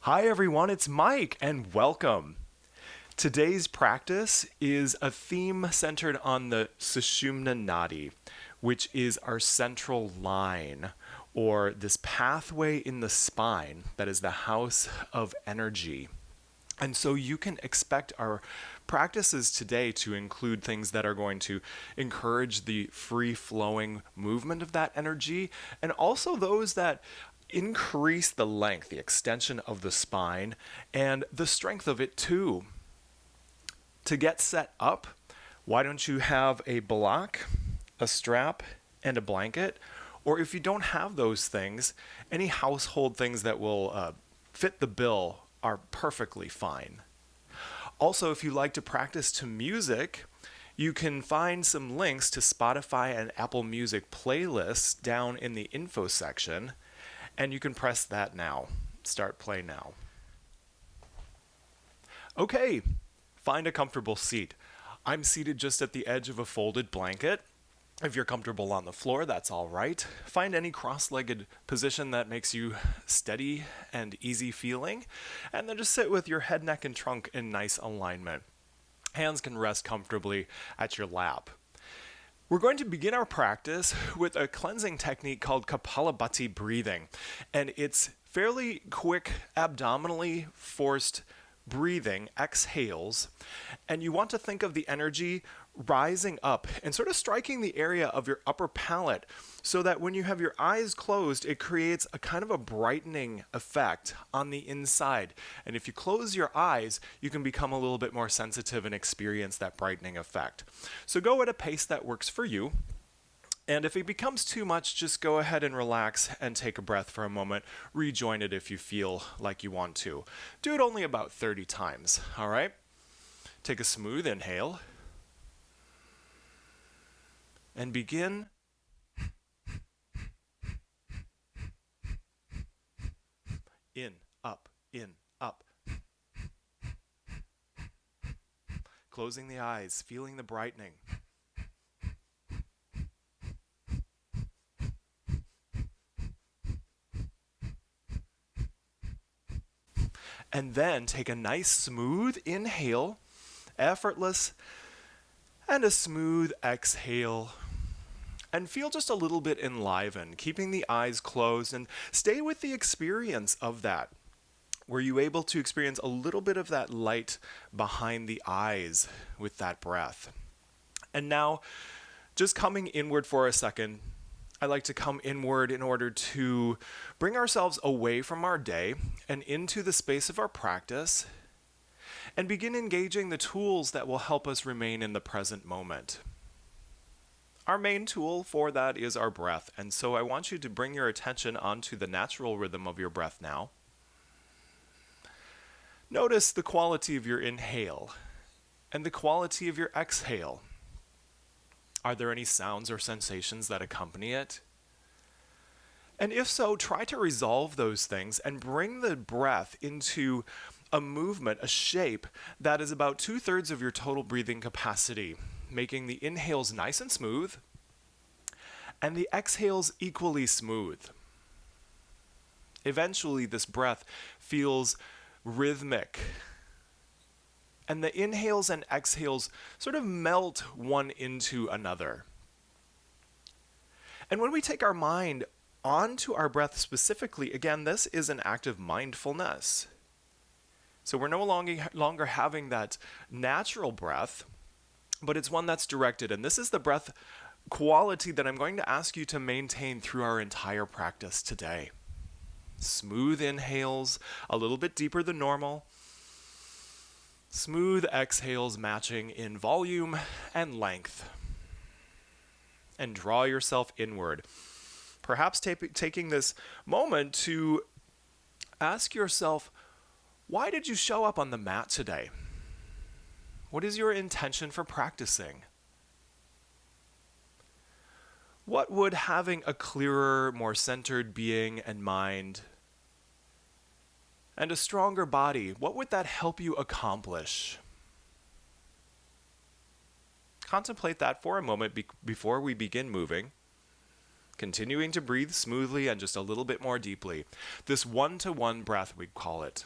Hi everyone, it's Mike and welcome. Today's practice is a theme centered on the suṣumnā nāḍī, which is our central line, or this pathway in the spine that is the house of energy. And so you can expect our practices today to include things that are going to encourage the free-flowing movement of that energy, and also those that increase the length, the extension of the spine, and the strength of it too. To get set up, why don't you have a block, a strap, and a blanket? Or if you don't have those things, any household things that will fit the bill are perfectly fine. Also, if you like to practice to music, you can find some links to Spotify and Apple Music playlists down in the info section, and you can press that now. Start play now. Okay, find a comfortable seat. I'm seated just at the edge of a folded blanket. If you're comfortable on the floor, that's all right. Find any cross-legged position that makes you steady and easy feeling, and then just sit with your head, neck, and trunk in nice alignment. Hands can rest comfortably at your lap. We're going to begin our practice with a cleansing technique called Kapalabhati breathing, and it's fairly quick abdominally forced breathing, exhales, and you want to think of the energy rising up and sort of striking the area of your upper palate so that when you have your eyes closed, it creates a kind of a brightening effect on the inside. And if you close your eyes, you can become a little bit more sensitive and experience that brightening effect. So go at a pace that works for you. And if it becomes too much, just go ahead and relax and take a breath for a moment. Rejoin it if you feel like you want to. Do it only about 30 times, all right? Take a smooth inhale. And begin in, up, in, up. Closing the eyes, feeling the brightening. And then take a nice smooth inhale, effortless, and a smooth exhale. And feel just a little bit enlivened, keeping the eyes closed, and stay with the experience of that. Were you able to experience a little bit of that light behind the eyes with that breath? And now, just coming inward for a second, I like to come inward in order to bring ourselves away from our day and into the space of our practice and begin engaging the tools that will help us remain in the present moment. Our main tool for that is our breath, and so I want you to bring your attention onto the natural rhythm of your breath now. Notice the quality of your inhale and the quality of your exhale. Are there any sounds or sensations that accompany it? And if so, try to resolve those things and bring the breath into a movement, a shape that is about 2/3 of your total breathing capacity, making the inhales nice and smooth and the exhales equally smooth. Eventually, this breath feels rhythmic, and the inhales and exhales sort of melt one into another. And when we take our mind onto our breath specifically, again, this is an act of mindfulness. So we're no longer having that natural breath, but it's one that's directed. And this is the breath quality that I'm going to ask you to maintain through our entire practice today. Smooth inhales, a little bit deeper than normal. Smooth exhales matching in volume and length. And draw yourself inward. Perhaps taking this moment to ask yourself, why did you show up on the mat today? What is your intention for practicing? What would having a clearer, more centered being and mind and a stronger body, what would that help you accomplish? Contemplate that for a moment before we begin moving. Continuing to breathe smoothly and just a little bit more deeply. This one-to-one breath, we call it.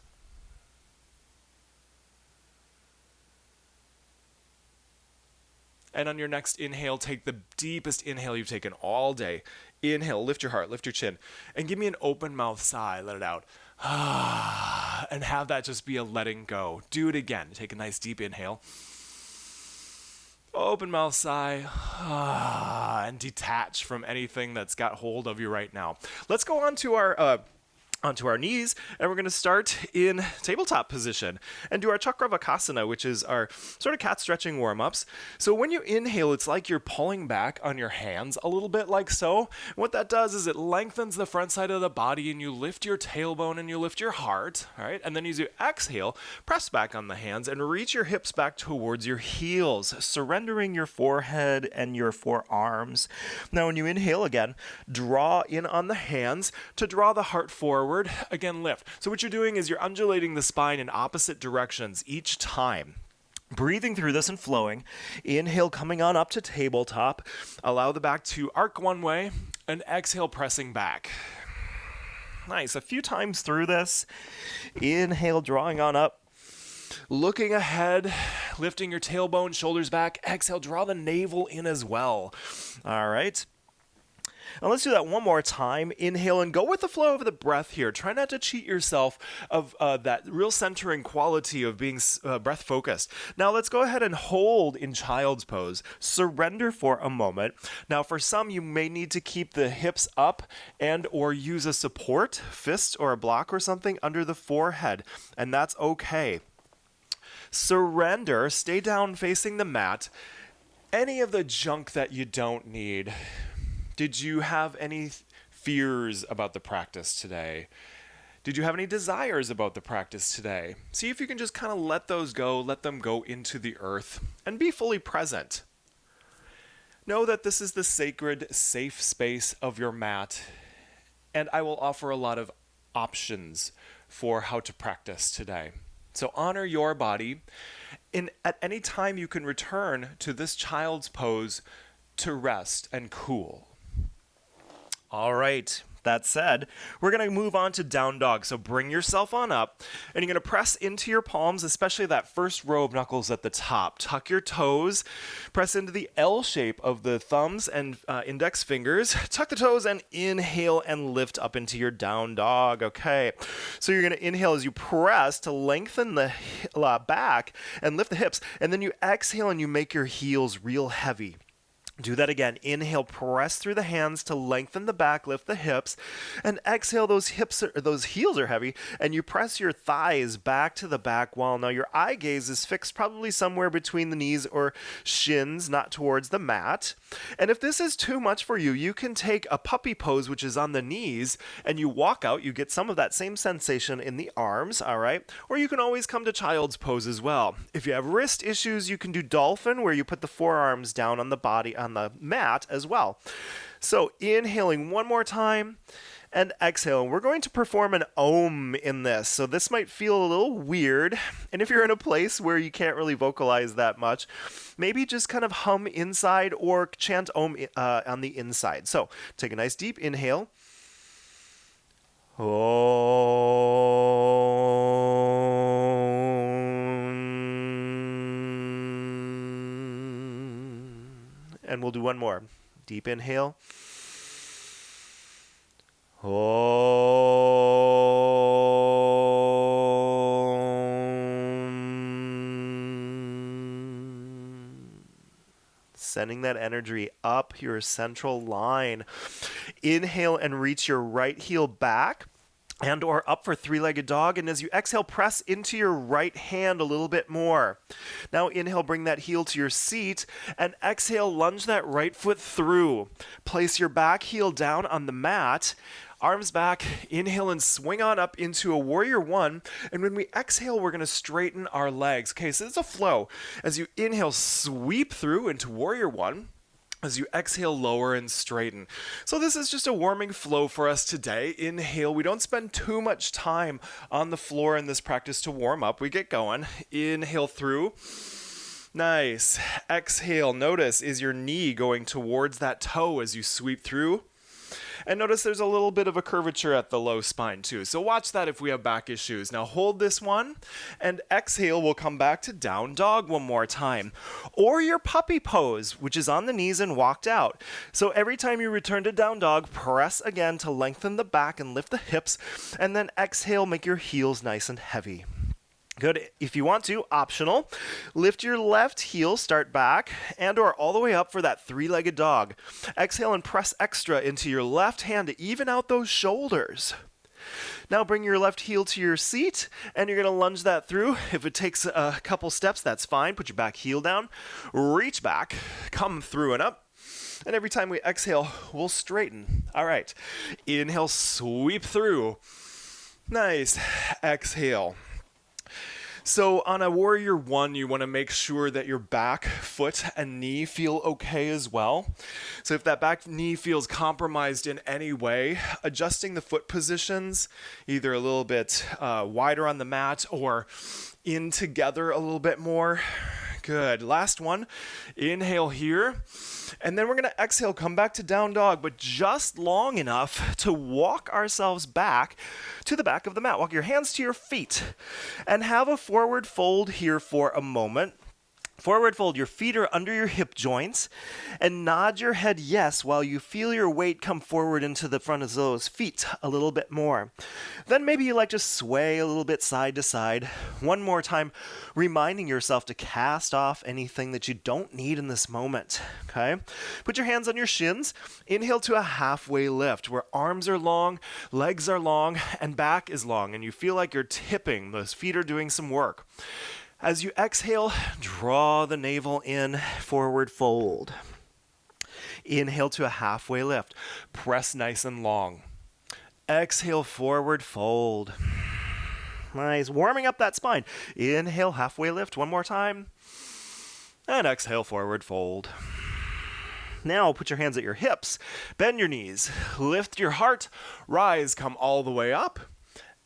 And on your next inhale, take the deepest inhale you've taken all day. Inhale, lift your heart, lift your chin, and give me an open mouth sigh. Let it out. And have that just be a letting go. Do it again. Take a nice deep inhale. Open mouth sigh, and detach from anything that's got hold of you right now. Let's go on to onto our knees, and we're going to start in tabletop position and do our Chakravakasana, which is our sort of cat stretching warm-ups. So when you inhale, it's like you're pulling back on your hands a little bit like so. What that does is it lengthens the front side of the body, and you lift your tailbone and you lift your heart, all right? And then as you exhale, press back on the hands and reach your hips back towards your heels, surrendering your forehead and your forearms. Now when you inhale again, draw in on the hands to draw the heart forward. Again, lift. So what you're doing is you're undulating the spine in opposite directions each time. Breathing through this and flowing. Inhale, coming on up to tabletop. Allow the back to arc one way, and exhale, pressing back. Nice. A few times through this. Inhale, drawing on up. Looking ahead, lifting your tailbone, shoulders back. Exhale, draw the navel in as well. All right. Now let's do that one more time. Inhale and go with the flow of the breath here. Try not to cheat yourself of that real centering quality of being breath focused. Now let's go ahead and hold in child's pose. Surrender for a moment. Now for some, you may need to keep the hips up and or use a support, fist or a block or something under the forehead, and that's okay. Surrender, stay down facing the mat. Any of the junk that you don't need. Did you have any fears about the practice today? Did you have any desires about the practice today? See if you can just kind of let those go, let them go into the earth, and be fully present. Know that this is the sacred, safe space of your mat, and I will offer a lot of options for how to practice today. So honor your body. At any time you can return to this child's pose to rest and cool. All right, that said, we're going to move on to down dog. So bring yourself on up, and you're going to press into your palms, especially that first row of knuckles at the top. Tuck your toes, press into the L shape of the thumbs and index fingers. Tuck the toes and inhale and lift up into your down dog. Okay, so you're going to inhale as you press to lengthen the back and lift the hips, and then you exhale and you make your heels real heavy. Do that again. Inhale, press through the hands to lengthen the back, lift the hips, and exhale. Those heels are heavy, and you press your thighs back to the back wall. Now your eye gaze is fixed probably somewhere between the knees or shins, not towards the mat. And if this is too much for you, you can take a puppy pose, which is on the knees, and you walk out. You get some of that same sensation in the arms, all right? Or you can always come to child's pose as well. If you have wrist issues, you can do dolphin, where you put the forearms down on the body, on the mat as well. So inhaling one more time and exhale. We're going to perform an om in this. So this might feel a little weird. And if you're in a place where you can't really vocalize that much, maybe just kind of hum inside or chant om on the inside. So take a nice deep inhale. And we'll do one more. Deep inhale. Sending that energy up your central line. Inhale and reach your right heel back and or up for three-legged dog. And as you exhale, press into your right hand a little bit more. Now inhale, bring that heel to your seat, and exhale, lunge that right foot through. Place your back heel down on the mat, arms back, inhale and swing on up into a warrior one. And when we exhale, we're going to straighten our legs. Okay, so it's a flow. As you inhale, sweep through into warrior one. As you exhale, lower and straighten. So this is just a warming flow for us today. Inhale. We don't spend too much time on the floor in this practice to warm up. We get going. Inhale through. Nice. Exhale. Notice, is your knee going towards that toe as you sweep through? And notice there's a little bit of a curvature at the low spine too. So watch that if we have back issues. Now hold this one and exhale. We'll come back to down dog one more time. Or your puppy pose, which is on the knees and walked out. So every time you return to down dog, press again to lengthen the back and lift the hips. And then exhale, make your heels nice and heavy. Good. If you want to, optional, lift your left heel, start back, and or all the way up for that three-legged dog. Exhale and press extra into your left hand to even out those shoulders. Now bring your left heel to your seat, and you're going to lunge that through. If it takes a couple steps, that's fine. Put your back heel down, reach back, come through and up. And every time we exhale, we'll straighten. All right. Inhale, sweep through. Nice. Exhale. So on a warrior one, you want to make sure that your back, foot, and knee feel okay as well. So if that back knee feels compromised in any way, adjusting the foot positions, either a little bit wider on the mat or in together a little bit more. Good. Last one. Inhale here. And then we're going to exhale, come back to down dog, but just long enough to walk ourselves back to the back of the mat. Walk your hands to your feet and have a forward fold here for a moment. Forward fold, your feet are under your hip joints, and nod your head yes while you feel your weight come forward into the front of those feet a little bit more. Then maybe you like to sway a little bit side to side. One more time, reminding yourself to cast off anything that you don't need in this moment, okay? Put your hands on your shins. Inhale to a halfway lift where arms are long, legs are long, and back is long, and you feel like you're tipping. Those feet are doing some work. As you exhale, draw the navel in, forward fold. Inhale to a halfway lift. Press nice and long. Exhale, forward fold. Nice, warming up that spine. Inhale, halfway lift, one more time. And exhale, forward fold. Now put your hands at your hips, bend your knees, lift your heart, rise, come all the way up.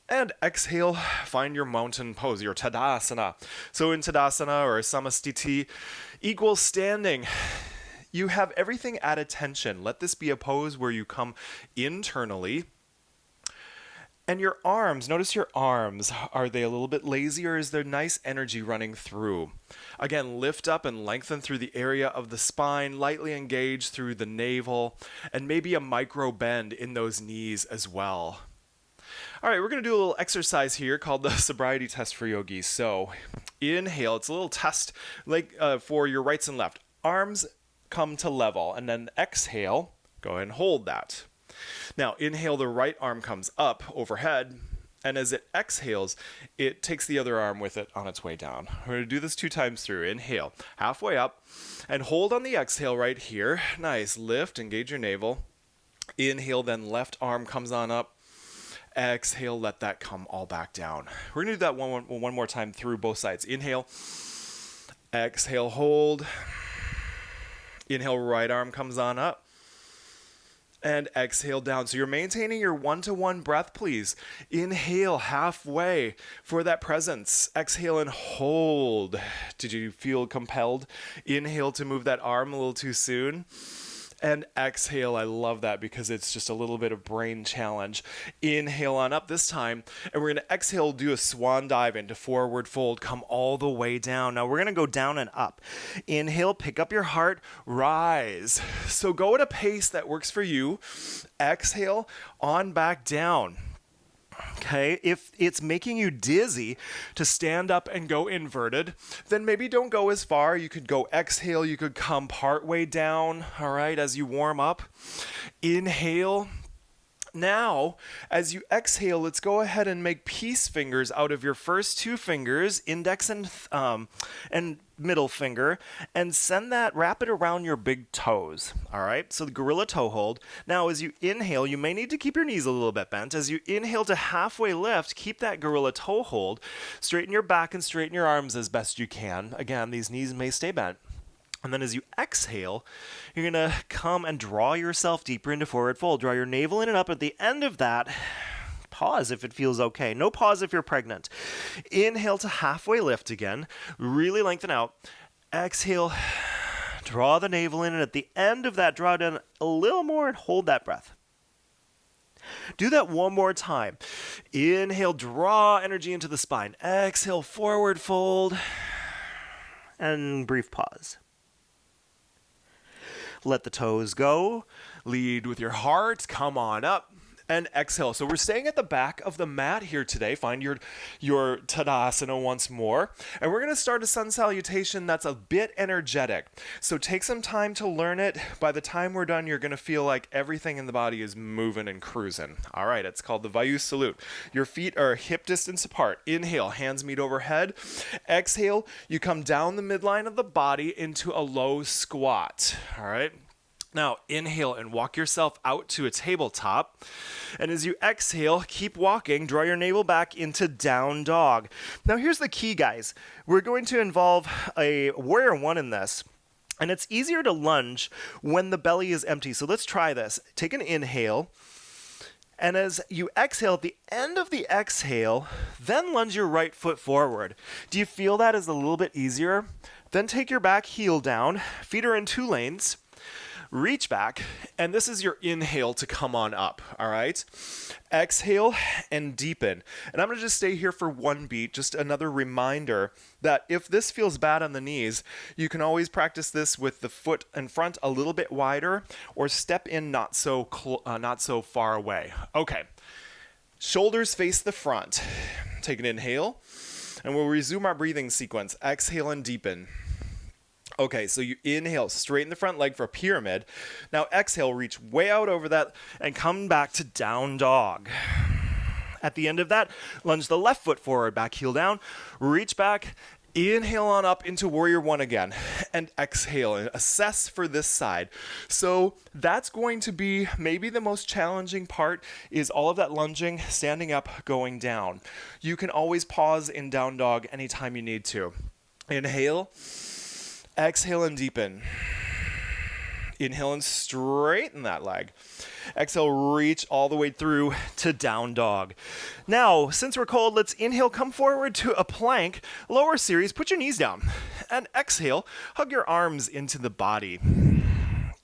And exhale, find your mountain pose, your Tadasana. So in Tadasana or Samastiti, equal standing. You have everything at attention. Let this be a pose where you come internally. And your arms, notice your arms. Are they a little bit lazy or is there nice energy running through? Again, lift up and lengthen through the area of the spine, lightly engage through the navel, and maybe a micro bend in those knees as well. All right, we're going to do a little exercise here called the sobriety test for yogis. So inhale, it's a little test like for your rights and left. Arms come to level, and then exhale, go ahead and hold that. Now inhale, the right arm comes up overhead, and as it exhales, it takes the other arm with it on its way down. We're going to do this 2 times through. Inhale, halfway up, and hold on the exhale right here. Nice, lift, engage your navel. Inhale, then left arm comes on up. Exhale, let that come all back down. We're going to do that one more time through both sides. Inhale, exhale, hold. Inhale, right arm comes on up. And exhale down. So you're maintaining your 1-to-1 breath, please. Inhale halfway for that presence. Exhale and hold. Did you feel compelled? Inhale to move that arm a little too soon. And exhale, I love that because it's just a little bit of brain challenge. Inhale on up this time, and we're going to exhale, do a swan dive into forward fold, come all the way down. Now we're going to go down and up. Inhale, pick up your heart, rise. So go at a pace that works for you. Exhale, on back down. Okay, if it's making you dizzy to stand up and go inverted, then maybe don't go as far. You could go exhale, you could come part way down, all right, as you warm up. Inhale. Now, as you exhale, let's go ahead and make peace fingers out of your first 2 fingers, index and middle finger, and wrap it around your big toes. All right, so the gorilla toe hold. Now, as you inhale, you may need to keep your knees a little bit bent. As you inhale to halfway lift, keep that gorilla toe hold. Straighten your back and straighten your arms as best you can. Again, these knees may stay bent. And then as you exhale, you're going to come and draw yourself deeper into forward fold. Draw your navel in and up. At the end of that, pause if it feels okay. No pause if you're pregnant. Inhale to halfway lift again. Really lengthen out. Exhale, draw the navel in. And at the end of that, draw down a little more and hold that breath. Do that one more time. Inhale, draw energy into the spine. Exhale, forward fold. And brief pause. Let the toes go. Lead with your heart. Come on up. And exhale. So we're staying at the back of the mat here today. Find your Tadasana once more. And we're going to start a sun salutation that's a bit energetic. So take some time to learn it. By the time we're done, you're going to feel like everything in the body is moving and cruising. All right, it's called the Vayu Salute. Your feet are hip distance apart. Inhale, hands meet overhead. Exhale, you come down the midline of the body into a low squat. All right. Now, inhale and walk yourself out to a tabletop. And as you exhale, keep walking, draw your navel back into down dog. Now, here's the key, guys. We're going to involve a warrior one in this. And it's easier to lunge when the belly is empty. So let's try this. Take an inhale. And as you exhale, at the end of the exhale, then lunge your right foot forward. Do you feel that is a little bit easier? Then take your back heel down. Feet are in 2 lanes. Reach back, and this is your inhale to come on up, all right? Exhale and deepen. And I'm going to just stay here for 1 beat, just another reminder that if this feels bad on the knees, you can always practice this with the foot in front a little bit wider or step in not so far away. Okay, shoulders face the front. Take an inhale, and we'll resume our breathing sequence. Exhale and deepen. Okay, so you inhale, straighten the front leg for a pyramid. Now exhale, reach way out over that and come back to down dog. At the end of that, lunge the left foot forward, back heel down, reach back, inhale on up into warrior one again, and exhale and assess for this side. So that's going to be maybe the most challenging part is all of that lunging, standing up, going down. You can always pause in down dog anytime you need to. Inhale. Exhale and deepen. Inhale and straighten that leg. Exhale, reach all the way through to down dog. Now, since we're cold, let's inhale, come forward to a plank. Lower series, put your knees down. And exhale, hug your arms into the body.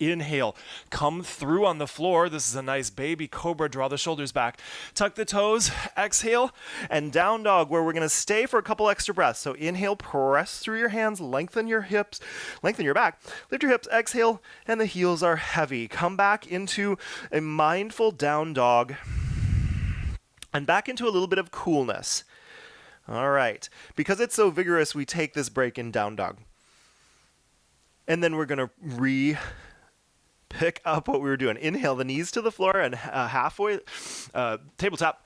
Inhale, come through on the floor. This is a nice baby cobra. Draw the shoulders back. Tuck the toes. Exhale, and down dog, where we're going to stay for a couple extra breaths. So inhale, press through your hands, lengthen your hips, lengthen your back. Lift your hips, exhale, and the heels are heavy. Come back into a mindful down dog and back into a little bit of coolness. All right. Because it's so vigorous, we take this break in down dog. And then we're going to pick up what we were doing. Inhale, the knees to the floor and halfway, tabletop.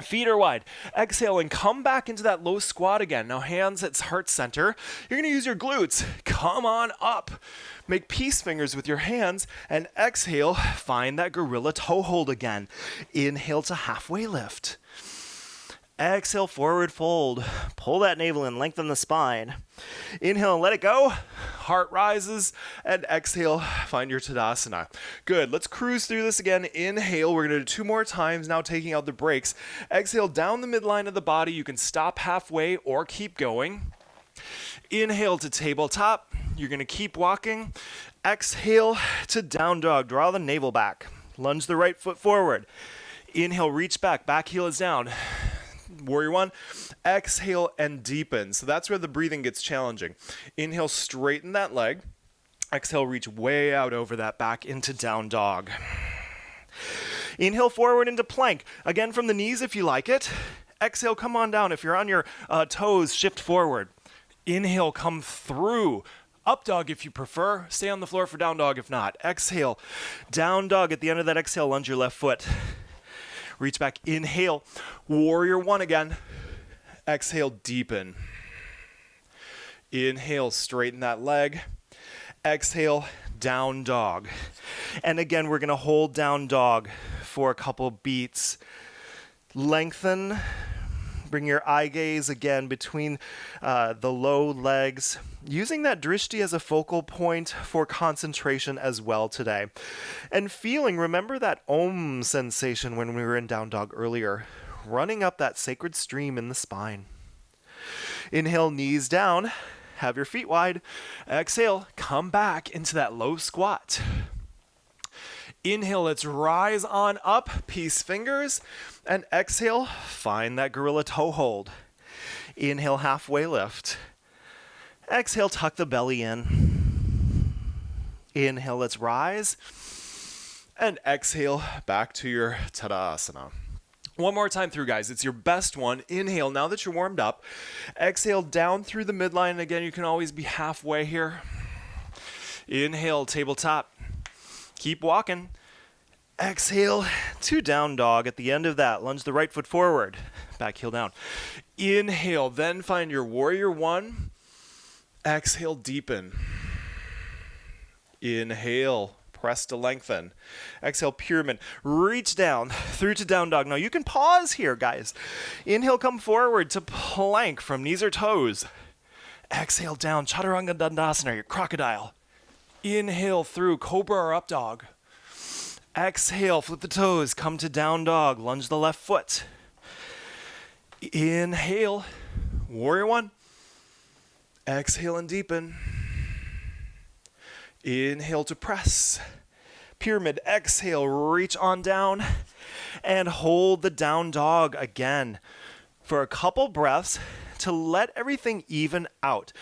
Feet are wide. Exhale and come back into that low squat again. Now hands at heart center. You're going to use your glutes. Come on up. Make peace fingers with your hands and exhale. Find that gorilla toe hold again. Inhale to halfway lift. Exhale, forward fold. Pull that navel in, lengthen the spine. Inhale and let it go. Heart rises. And exhale, find your Tadasana. Good. Let's cruise through this again. Inhale. We're going to do 2 more times, now taking out the breaks. Exhale down the midline of the body. You can stop halfway or keep going. Inhale to tabletop. You're going to keep walking. Exhale to down dog. Draw the navel back. Lunge the right foot forward. Inhale, reach back. Back heel is down. Warrior one, exhale and deepen. So that's where the breathing gets challenging. Inhale, straighten that leg. Exhale, reach way out over that back into down dog. Inhale forward into plank. Again from the knees if you like it. Exhale, come on down. If you're on your toes, shift forward. Inhale, come through. Up dog if you prefer. Stay on the floor for down dog if not. Exhale, down dog. At the end of that exhale, lunge your left foot. Reach back, inhale, warrior one again. Exhale, deepen. Inhale, straighten that leg. Exhale, down dog. And again, we're going to hold down dog for a couple beats. Lengthen. Bring your eye gaze again between the low legs, using that drishti as a focal point for concentration as well today. And feeling, remember that om sensation when we were in down dog earlier, running up that sacred stream in the spine. Inhale, knees down, have your feet wide. Exhale, come back into that low squat. Inhale, let's rise on up, peace fingers, and exhale, find that gorilla toe hold. Inhale, halfway lift. Exhale, tuck the belly in. Inhale, let's rise. And exhale, back to your Tadasana. One more time through, guys. It's your best one. Inhale, now that you're warmed up. Exhale, down through the midline. Again, you can always be halfway here. Inhale, tabletop. Keep walking. Exhale to down dog. At the end of that, lunge the right foot forward. Back heel down. Inhale, then find your warrior one. Exhale, deepen. Inhale, press to lengthen. Exhale, pyramid. Reach down through to down dog. Now you can pause here, guys. Inhale, come forward to plank from knees or toes. Exhale, down, chaturanga dandasana, your crocodile. Inhale through cobra or up dog. Exhale, flip the toes, come to down dog, lunge the left foot. Inhale, warrior one. Exhale and deepen. Inhale to press. Pyramid, exhale, reach on down. And hold the down dog again for a couple breaths to let everything even out.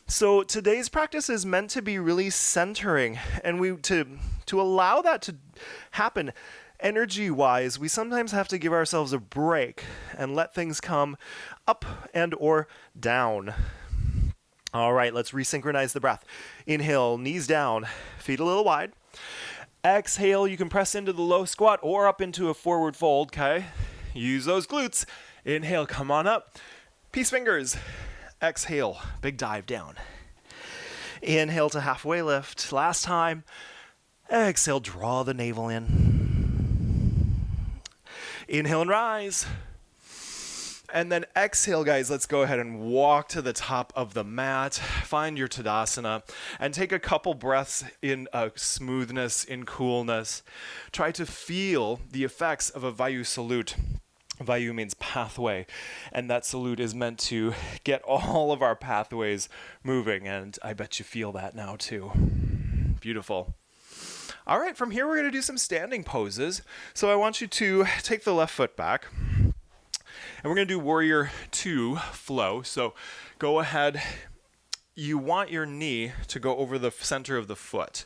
So today's practice is meant to be really centering, and to allow that to happen energy-wise, we sometimes have to give ourselves a break and let things come up and or down. All right, let's resynchronize the breath. Inhale, knees down, feet a little wide. Exhale, you can press into the low squat or up into a forward fold, okay? Use those glutes. Inhale, come on up. Peace fingers. Exhale, big dive down. Inhale to halfway lift. Last time. Exhale, draw the navel in. Inhale and rise. And then exhale, guys, let's go ahead and walk to the top of the mat. Find your Tadasana and take a couple breaths in smoothness, in coolness. Try to feel the effects of a Vayu salute. Vayu means pathway, and that salute is meant to get all of our pathways moving, and I bet you feel that now too. Beautiful. All right, from here we're going to do some standing poses. So I want you to take the left foot back. And we're going to do warrior two flow. So go ahead. You want your knee to go over the center of the foot.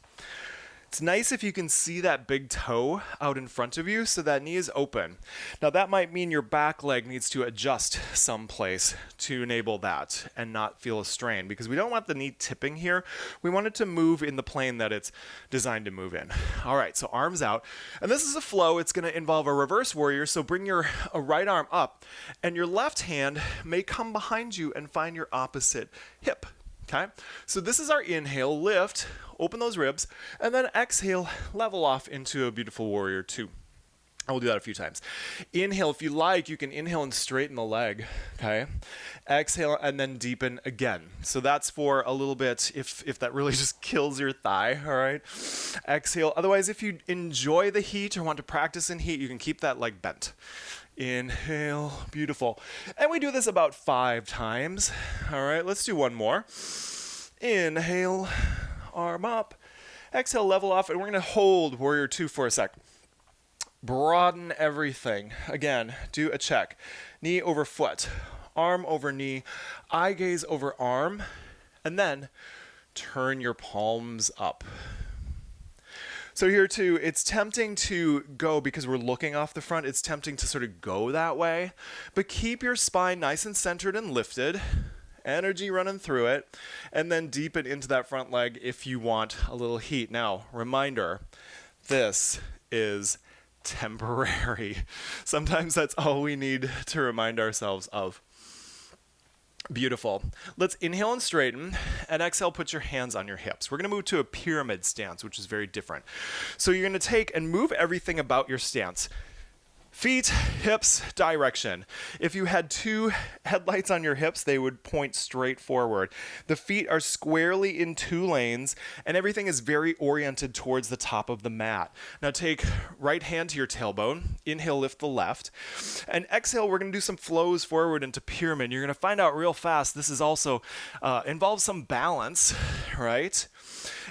It's nice if you can see that big toe out in front of you so that knee is open. Now that might mean your back leg needs to adjust someplace to enable that and not feel a strain, because we don't want the knee tipping here. We want it to move in the plane that it's designed to move in. All right, so arms out. And this is a flow. It's going to involve a reverse warrior. So bring your right arm up and your left hand may come behind you and find your opposite hip. Okay, so this is our inhale, lift, open those ribs, and then exhale, level off into a beautiful warrior two. I will do that a few times. Inhale, if you like, you can inhale and straighten the leg, okay? Exhale and then deepen again. So that's for a little bit if that really just kills your thigh, all right? Exhale. Otherwise, if you enjoy the heat or want to practice in heat, you can keep that leg bent. Inhale, beautiful. And we do this about 5 times. All right, let's do one more. Inhale, arm up. Exhale, level off, and we're gonna hold warrior two for a sec. Broaden everything. Again, do a check. Knee over foot, arm over knee, eye gaze over arm, and then turn your palms up. So here too, it's tempting to go, because we're looking off the front, it's tempting to sort of go that way, but keep your spine nice and centered and lifted, energy running through it, and then deepen into that front leg if you want a little heat. Now, reminder, this is temporary. Sometimes that's all we need to remind ourselves of. Beautiful. Let's inhale and straighten, and exhale, put your hands on your hips. We're going to move to a pyramid stance, which is very different. So you're going to take and move everything about your stance. Feet, hips, direction. If you had 2 headlights on your hips, they would point straight forward. The feet are squarely in 2 lanes, and everything is very oriented towards the top of the mat. Now take right hand to your tailbone. Inhale, lift the left. And exhale, we're going to do some flows forward into pyramid. You're going to find out real fast this is also involves some balance, right?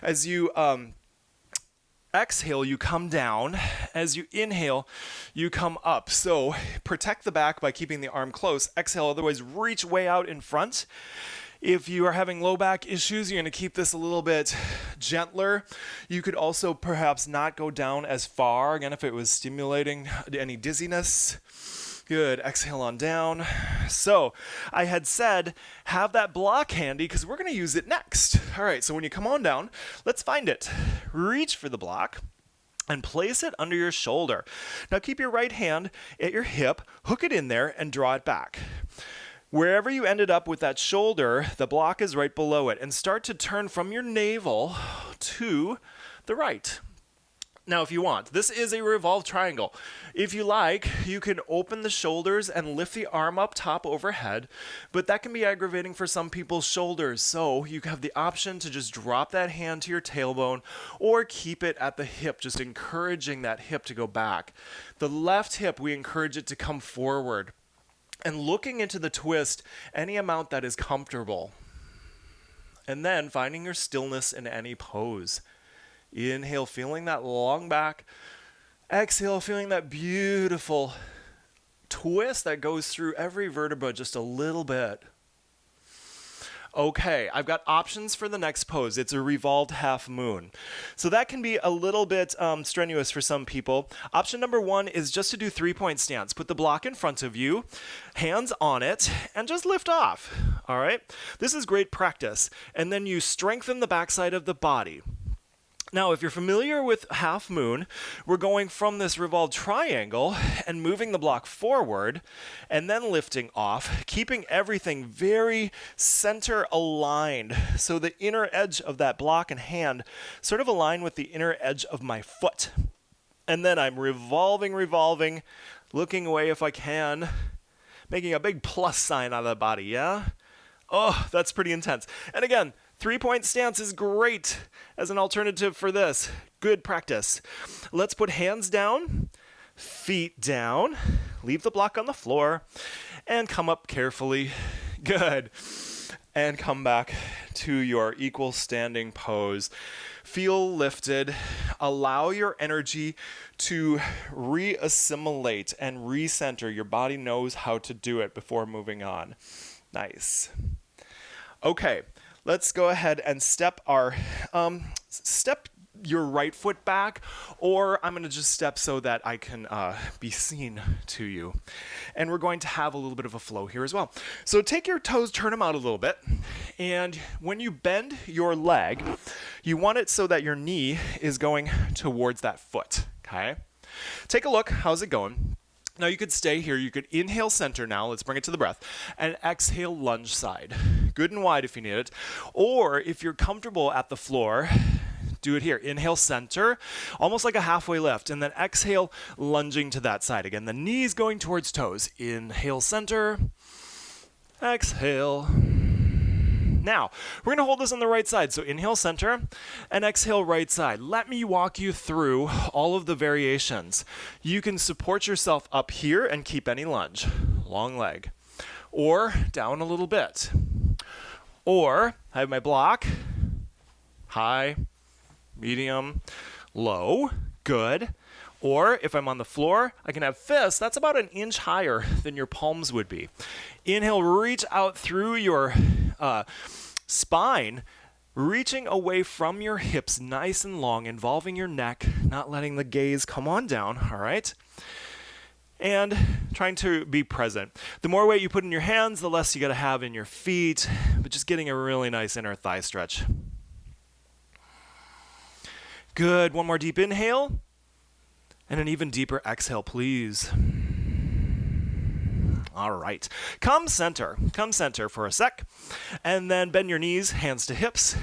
As you exhale, you come down. As you inhale, you come up. So protect the back by keeping the arm close. Exhale, otherwise reach way out in front. If you are having low back issues, you're going to keep this a little bit gentler. You could also perhaps not go down as far, again, if it was stimulating any dizziness. Good. Exhale on down. So I had said have that block handy because we're going to use it next. All right, so when you come on down, let's find it. Reach for the block and place it under your shoulder. Now keep your right hand at your hip, hook it in there, and draw it back. Wherever you ended up with that shoulder, the block is right below it, and start to turn from your navel to the right. Now, if you want, this is a revolved triangle. If you like, you can open the shoulders and lift the arm up top overhead, but that can be aggravating for some people's shoulders. So you have the option to just drop that hand to your tailbone or keep it at the hip, just encouraging that hip to go back. The left hip, we encourage it to come forward. And looking into the twist any amount that is comfortable. And then finding your stillness in any pose. Inhale, feeling that long back. Exhale, feeling that beautiful twist that goes through every vertebra just a little bit. Okay, I've got options for the next pose. It's a revolved half moon. So that can be a little bit strenuous for some people. Option number one is just to do 3-point stance. Put the block in front of you, hands on it, and just lift off. All right? This is great practice. And then you strengthen the backside of the body. Now, if you're familiar with half moon, we're going from this revolved triangle and moving the block forward and then lifting off, keeping everything very center aligned. So the inner edge of that block and hand sort of align with the inner edge of my foot. And then I'm revolving, looking away if I can, making a big plus sign out of the body, yeah? Oh, that's pretty intense. And again, 3-point stance is great as an alternative for this. Good practice. Let's put hands down, feet down, leave the block on the floor, and come up carefully. Good. And come back to your equal standing pose. Feel lifted. Allow your energy to reassimilate and recenter. Your body knows how to do it before moving on. Nice. Okay. Let's go ahead and step your right foot back, or I'm going to just step so that I can be seen to you. And we're going to have a little bit of a flow here as well. So take your toes, turn them out a little bit, and when you bend your leg, you want it so that your knee is going towards that foot, okay? Take a look. How's it going? Now you could stay here. You could inhale center now. Let's bring it to the breath. And exhale lunge side. Good and wide if you need it. Or if you're comfortable at the floor, do it here. Inhale center, almost like a halfway lift. And then exhale lunging to that side. Again, the knees going towards toes. Inhale center. Exhale. Now, we're going to hold this on the right side. So inhale center and exhale right side. Let me walk you through all of the variations. You can support yourself up here and keep any lunge. Long leg. Or down a little bit. Or I have my block. High, medium, low. Good. Or if I'm on the floor, I can have fists. That's about an inch higher than your palms would be. Inhale, reach out through your spine, reaching away from your hips nice and long, involving your neck, not letting the gaze come on down, all right? And trying to be present. The more weight you put in your hands, the less you got to have in your feet, but just getting a really nice inner thigh stretch. Good. One more deep inhale. And an even deeper exhale, please. All right. Come center for a sec. And then bend your knees, hands to hips.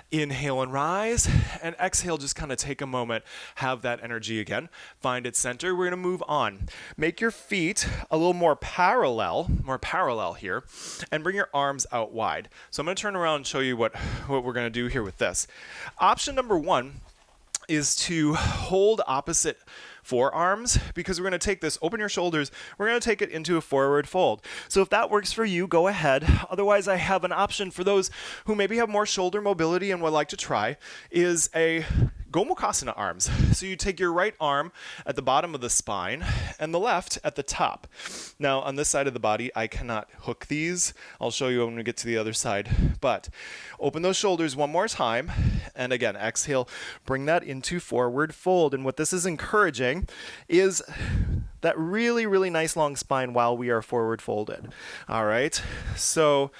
Inhale and rise. And exhale, just kind of take a moment. Have that energy again. Find its center. We're going to move on. Make your feet a little more parallel here. And bring your arms out wide. So I'm going to turn around and show you what we're going to do here with this. Option number one is to hold opposite forearms, because we're going to take this, open your shoulders, we're going to take it into a forward fold. So if that works for you, go ahead. Otherwise, I have an option for those who maybe have more shoulder mobility and would like to try, is a Gomukhasana arms. So you take your right arm at the bottom of the spine and the left at the top. Now on this side of the body, I cannot hook these. I'll show you when we get to the other side. But open those shoulders one more time. And again, exhale, bring that into forward fold. And what this is encouraging is that really, really nice long spine while we are forward folded. All right. So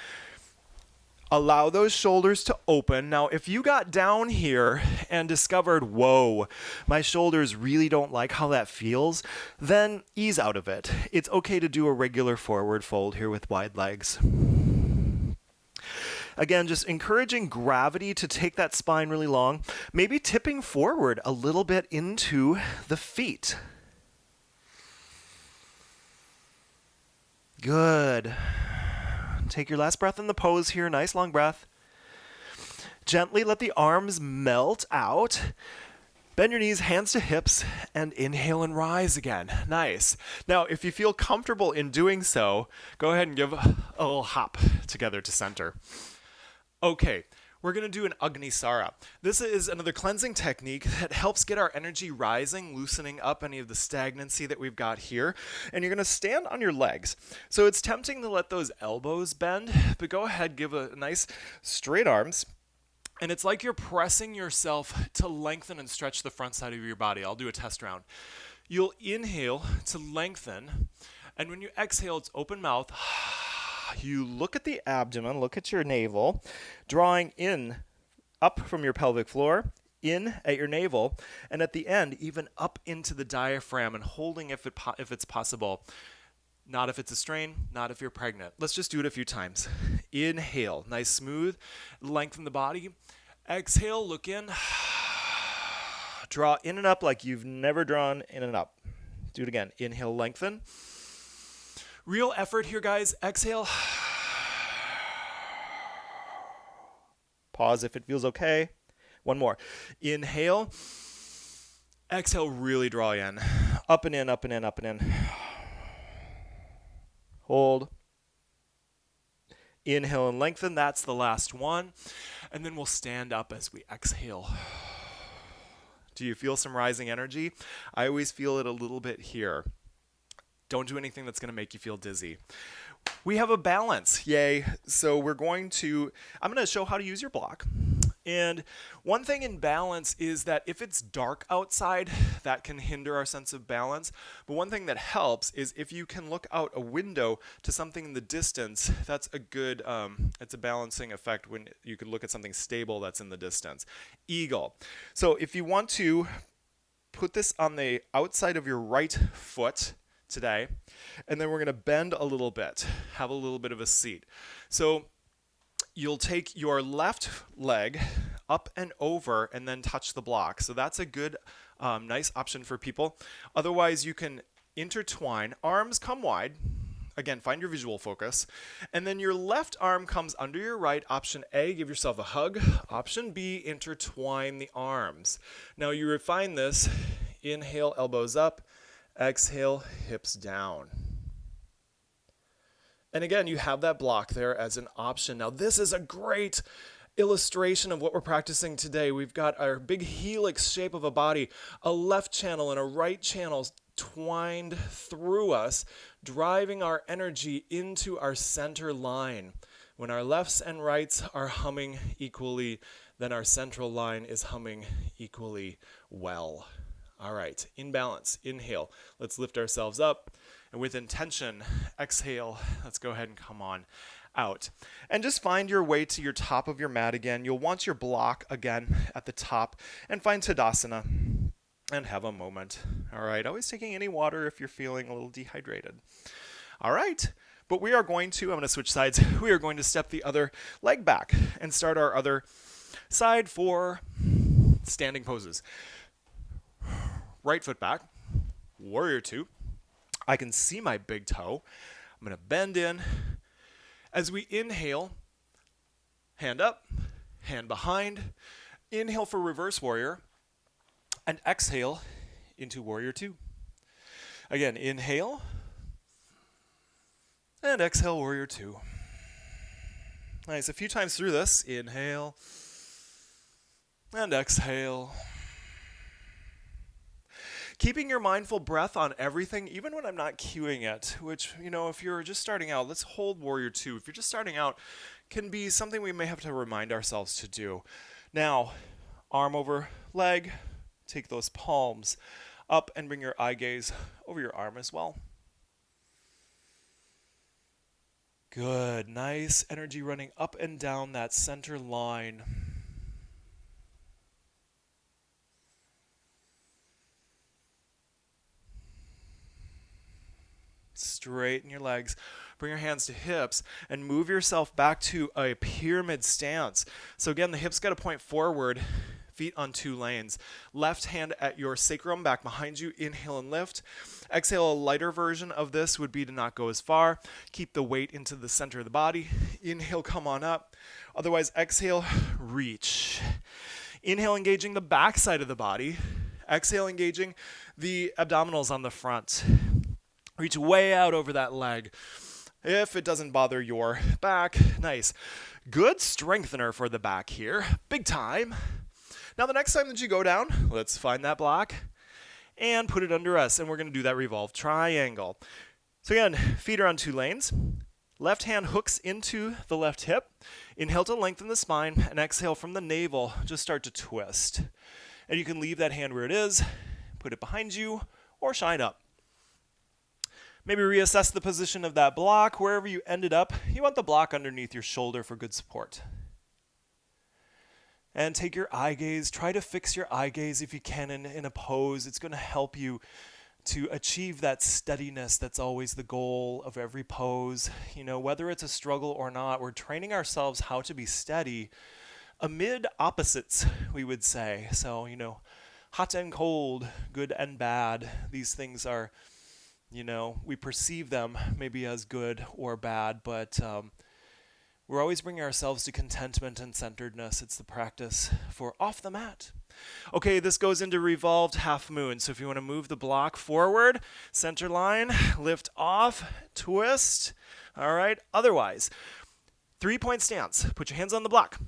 allow those shoulders to open. Now, if you got down here and discovered, whoa, my shoulders really don't like how that feels, then ease out of it. It's okay to do a regular forward fold here with wide legs. Again, just encouraging gravity to take that spine really long, maybe tipping forward a little bit into the feet. Good. Take your last breath in the pose here. Nice long breath. Gently let the arms melt out. Bend your knees, hands to hips, and inhale and rise again. Nice. Now, if you feel comfortable in doing so, go ahead and give a little hop together to center. Okay, we're going to do an Agnisara. This is another cleansing technique that helps get our energy rising, loosening up any of the stagnancy that we've got here. And you're going to stand on your legs. So it's tempting to let those elbows bend, but go ahead, give a nice straight arms. And it's like you're pressing yourself to lengthen and stretch the front side of your body. I'll do a test round. You'll inhale to lengthen. And when you exhale, it's open mouth. You look at the abdomen, look at your navel, drawing in up from your pelvic floor, in at your navel, and at the end, even up into the diaphragm and holding if it's possible. Not if it's a strain, not if you're pregnant. Let's just do it a few times. Inhale, nice smooth, lengthen the body. Exhale, look in. Draw in and up like you've never drawn in and up. Do it again. Inhale, lengthen. Real effort here, guys. Exhale. Pause if it feels okay. One more. Inhale. Exhale, really draw in. Up and in, up and in, up and in. Hold. Inhale and lengthen. That's the last one. And then we'll stand up as we exhale. Do you feel some rising energy? I always feel it a little bit here. Don't do anything that's going to make you feel dizzy. We have a balance. Yay. So I'm going to show how to use your block. And one thing in balance is that if it's dark outside, that can hinder our sense of balance. But one thing that helps is if you can look out a window to something in the distance, that's a good, it's a balancing effect when you can look at something stable that's in the distance. Eagle. So if you want to put this on the outside of your right foot today, and then we're going to bend a little bit, have a little bit of a seat. So you'll take your left leg up and over and then touch the block. So that's a good, nice option for people. Otherwise, you can intertwine. Arms come wide. Again, find your visual focus. And then your left arm comes under your right. Option A, give yourself a hug. Option B, intertwine the arms. Now you refine this. Inhale, elbows up. Exhale, hips down. And again, you have that block there as an option. Now, this is a great illustration of what we're practicing today. We've got our big helix shape of a body, a left channel and a right channel twined through us, driving our energy into our center line. When our lefts and rights are humming equally, then our central line is humming equally well. All right, in balance, inhale. Let's lift ourselves up. And with intention, exhale. Let's go ahead and come on out. And just find your way to your top of your mat again. You'll want your block again at the top. And find Tadasana and have a moment. All right, always taking any water if you're feeling a little dehydrated. All right, but I'm going to switch sides. We are going to step the other leg back and start our other side for standing poses. Right foot back, warrior two. I can see my big toe. I'm going to bend in. As we inhale, hand up, hand behind. Inhale for reverse warrior. And exhale into warrior two. Again, inhale. And exhale, warrior two. Nice. A few times through this. Inhale. And exhale. Keeping your mindful breath on everything, even when I'm not cueing it, which, if you're just starting out, let's hold Warrior Two. If you're just starting out, can be something we may have to remind ourselves to do. Now, arm over leg, take those palms up and bring your eye gaze over your arm as well. Good, nice energy running up and down that center line. Straighten your legs, bring your hands to hips, and move yourself back to a pyramid stance. So again, the hips got to point forward, feet on 2 lanes. Left hand at your sacrum back behind you, inhale and lift. Exhale, a lighter version of this would be to not go as far. Keep the weight into the center of the body. Inhale, come on up. Otherwise, exhale, reach. Inhale, engaging the back side of the body. Exhale, engaging the abdominals on the front. Reach way out over that leg. If it doesn't bother your back, nice. Good strengthener for the back here. Big time. Now the next time that you go down, let's find that block and put it under us. And we're going to do that revolve triangle. So again, feet are on 2 lanes. Left hand hooks into the left hip. Inhale to lengthen the spine, and exhale from the navel. Just start to twist. And you can leave that hand where it is, put it behind you, or shine up. Maybe reassess the position of that block. Wherever you ended up, you want the block underneath your shoulder for good support. And take your eye gaze. Try to fix your eye gaze if you can in a pose. It's going to help you to achieve that steadiness that's always the goal of every pose. Whether it's a struggle or not, we're training ourselves how to be steady amid opposites, we would say. So, hot and cold, good and bad. These things are, we perceive them maybe as good or bad, but we're always bringing ourselves to contentment and centeredness. It's the practice for off the mat. Okay, this goes into revolved half moon. So if you want to move the block forward, center line, lift off, twist. All right. Otherwise, 3-point stance. Put your hands on the block.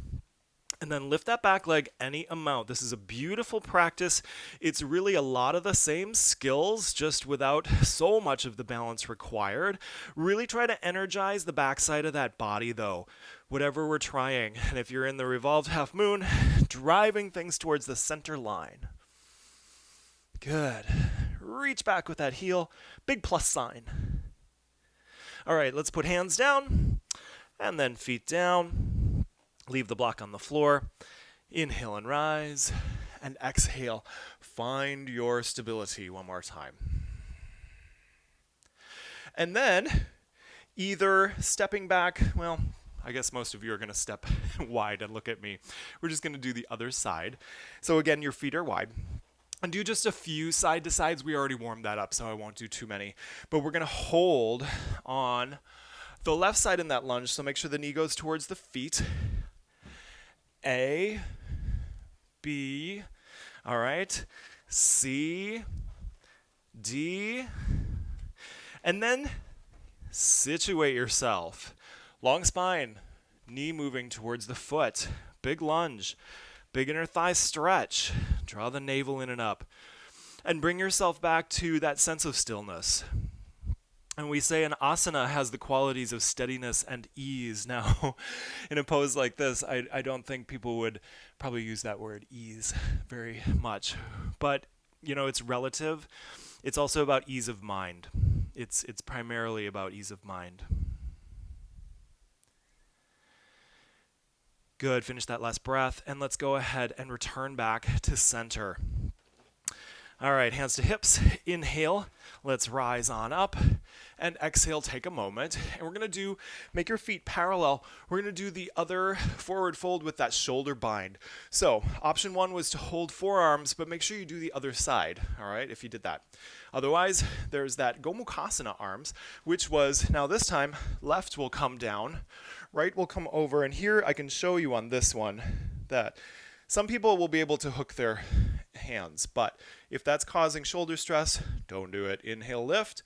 And then lift that back leg any amount. This is a beautiful practice. It's really a lot of the same skills, just without so much of the balance required. Really try to energize the backside of that body, though, whatever we're trying. And if you're in the revolved half moon, driving things towards the center line. Good. Reach back with that heel. Big plus sign. All right, let's put hands down and then feet down. Leave the block on the floor. Inhale and rise. And exhale. Find your stability one more time. And then either stepping back, well, I guess most of you are going to step wide and look at me. We're just going to do the other side. So again, your feet are wide. And do just a few side to sides. We already warmed that up, so I won't do too many. But we're going to hold on the left side in that lunge. So make sure the knee goes towards the feet. A, B, all right, C, D, and then situate yourself. Long spine, knee moving towards the foot, big lunge, big inner thigh stretch, draw the navel in and up, and bring yourself back to that sense of stillness. And we say an asana has the qualities of steadiness and ease. Now, in a pose like this, I don't think people would probably use that word ease very much. But, it's relative. It's also about ease of mind. It's primarily about ease of mind. Good. Finish that last breath. And let's go ahead and return back to center. All right, hands to hips. Inhale. Let's rise on up. And exhale, take a moment. And we're going to make your feet parallel. We're going to do the other forward fold with that shoulder bind. So option 1 was to hold forearms, but make sure you do the other side, all right, if you did that. Otherwise, there's that Gomukhasana arms, which was, now this time, left will come down, right will come over. And here I can show you on this one that some people will be able to hook their hands, but if that's causing shoulder stress, don't do it. Inhale, lift.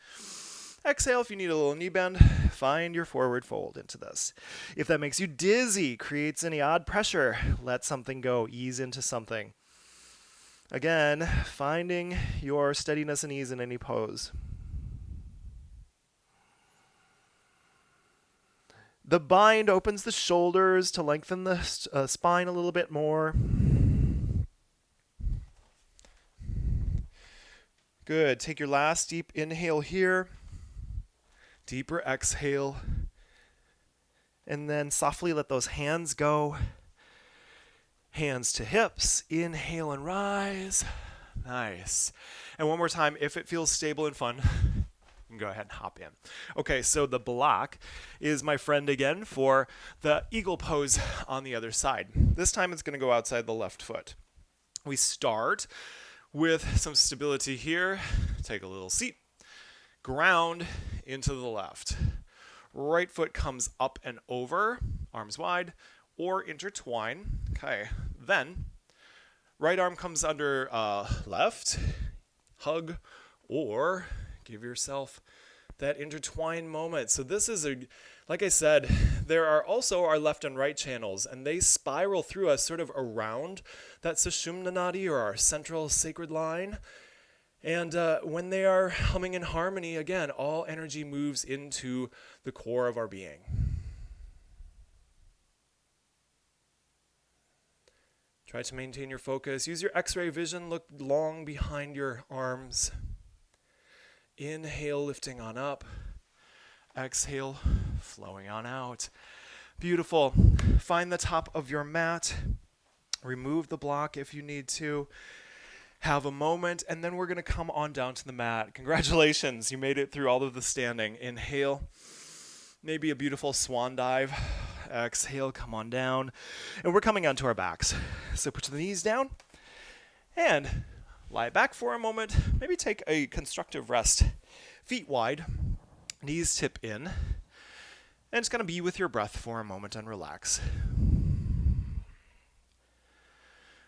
Exhale, if you need a little knee bend, find your forward fold into this. If that makes you dizzy, creates any odd pressure, let something go, ease into something. Again, finding your steadiness and ease in any pose. The bind opens the shoulders to lengthen the spine a little bit more. Good. Take your last deep inhale here. Deeper exhale. And then softly let those hands go. Hands to hips. Inhale and rise. Nice. And one more time, if it feels stable and fun, you can go ahead and hop in. Okay, so the block is my friend again for the eagle pose on the other side. This time it's going to go outside the left foot. We start with some stability here. Take a little seat. Ground into the left. Right foot comes up and over, arms wide, or intertwine. Okay, then right arm comes under left, hug, or give yourself that intertwine moment. So this is like I said, there are also our left and right channels, and they spiral through us sort of around that suṣumnā nāḍī, or our central sacred line. And when they are humming in harmony, again, all energy moves into the core of our being. Try to maintain your focus. Use your X-ray vision. Look long behind your arms. Inhale, lifting on up. Exhale, flowing on out. Beautiful. Find the top of your mat. Remove the block if you need to. Have a moment, and then we're going to come on down to the mat. Congratulations, you made it through all of the standing. Inhale, maybe a beautiful swan dive. Exhale, come on down. And we're coming onto our backs. So put the knees down and lie back for a moment. Maybe take a constructive rest. Feet wide, knees tip in. And just going to be with your breath for a moment and relax.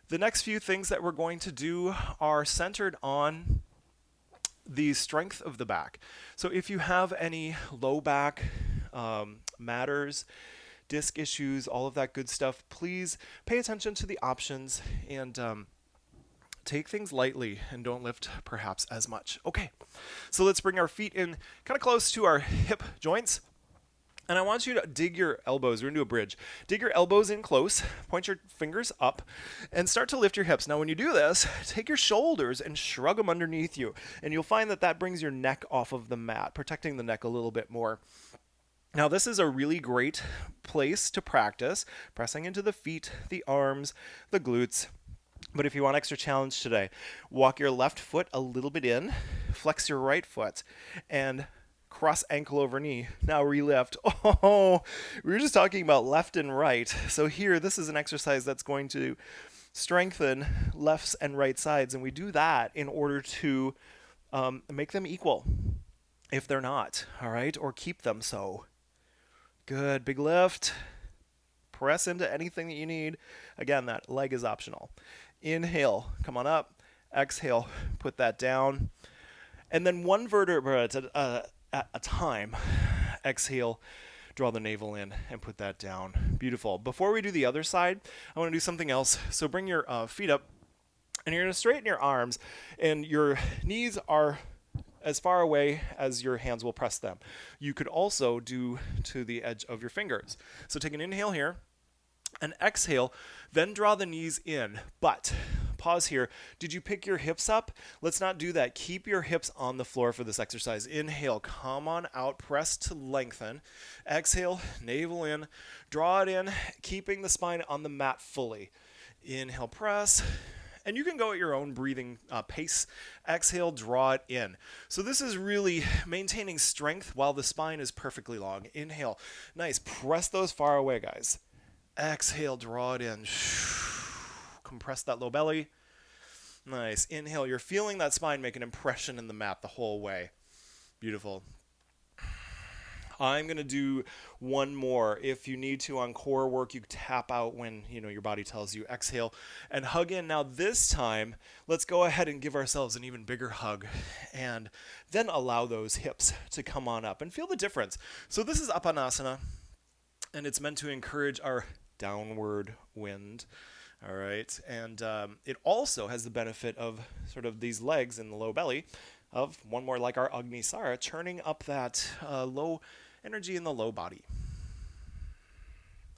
The next few things that we're going to do are centered on the strength of the back. So if you have any low back matters, disc issues, all of that good stuff, please pay attention to the options and take things lightly and don't lift perhaps as much. Okay, so let's bring our feet in kind of close to our hip joints. And I want you to dig your elbows. We're going to do a bridge. Dig your elbows in close, point your fingers up, and start to lift your hips. Now, when you do this, take your shoulders and shrug them underneath you. And you'll find that that brings your neck off of the mat, protecting the neck a little bit more. Now, this is a really great place to practice, pressing into the feet, the arms, the glutes. But if you want extra challenge today, walk your left foot a little bit in, flex your right foot, and cross ankle over knee. Now relift. Oh, we were just talking about left and right. So here, this is an exercise that's going to strengthen lefts and right sides. And we do that in order to make them equal if they're not, all right? Or keep them so. Good, big lift. Press into anything that you need. Again, that leg is optional. Inhale, come on up. Exhale, put that down. And then one vertebra at a time. Exhale, draw the navel in and put that down. Beautiful. Before we do the other side, I want to do something else. So bring your feet up, and you're going to straighten your arms, and your knees are as far away as your hands will press them. You could also do to the edge of your fingers. So take an inhale here, and exhale, then draw the knees in. But pause here. Did you pick your hips up? Let's not do that. Keep your hips on the floor for this exercise. Inhale, come on out, press to lengthen. Exhale, navel in, draw it in, keeping the spine on the mat fully. Inhale, press. And you can go at your own breathing pace. Exhale, draw it in. So this is really maintaining strength while the spine is perfectly long. Inhale, nice. Press those far away, guys. Exhale, draw it in. Compress that low belly. Nice. Inhale. You're feeling that spine make an impression in the mat the whole way. Beautiful. I'm going to do one more. If you need to on core work, you tap out when your body tells you. Exhale and hug in. Now this time, let's go ahead and give ourselves an even bigger hug and then allow those hips to come on up and feel the difference. So this is asana, and it's meant to encourage our downward wind. All right. And it also has the benefit of sort of these legs in the low belly of one more like our Agnisara, churning up that low energy in the low body.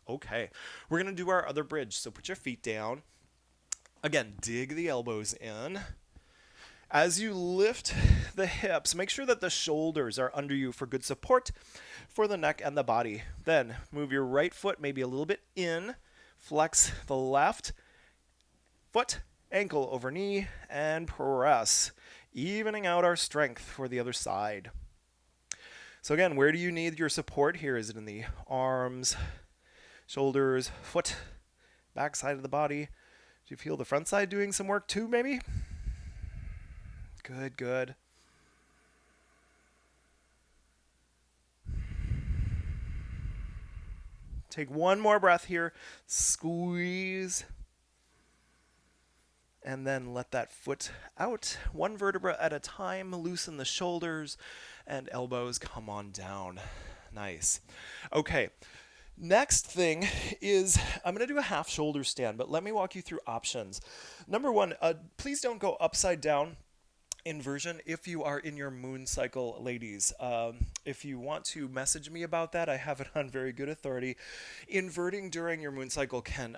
Okay. We're going to do our other bridge. So put your feet down. Again, dig the elbows in. As you lift the hips, make sure that the shoulders are under you for good support for the neck and the body. Then move your right foot maybe a little bit in, flex the left foot, ankle over knee, and press, evening out our strength for the other side. So again, where do you need your support here? Is it in the arms, shoulders, foot, back side of the body? Do you feel the front side doing some work too, maybe? Good, good. Take one more breath here. Squeeze. And then let that foot out, one vertebra at a time. Loosen the shoulders and elbows. Come on down. Nice. Okay. Next thing is I'm going to do a half shoulder stand, but let me walk you through options. Number one, please don't go upside down inversion if you are in your moon cycle, ladies. If you want to message me about that, I have it on very good authority. Inverting during your moon cycle can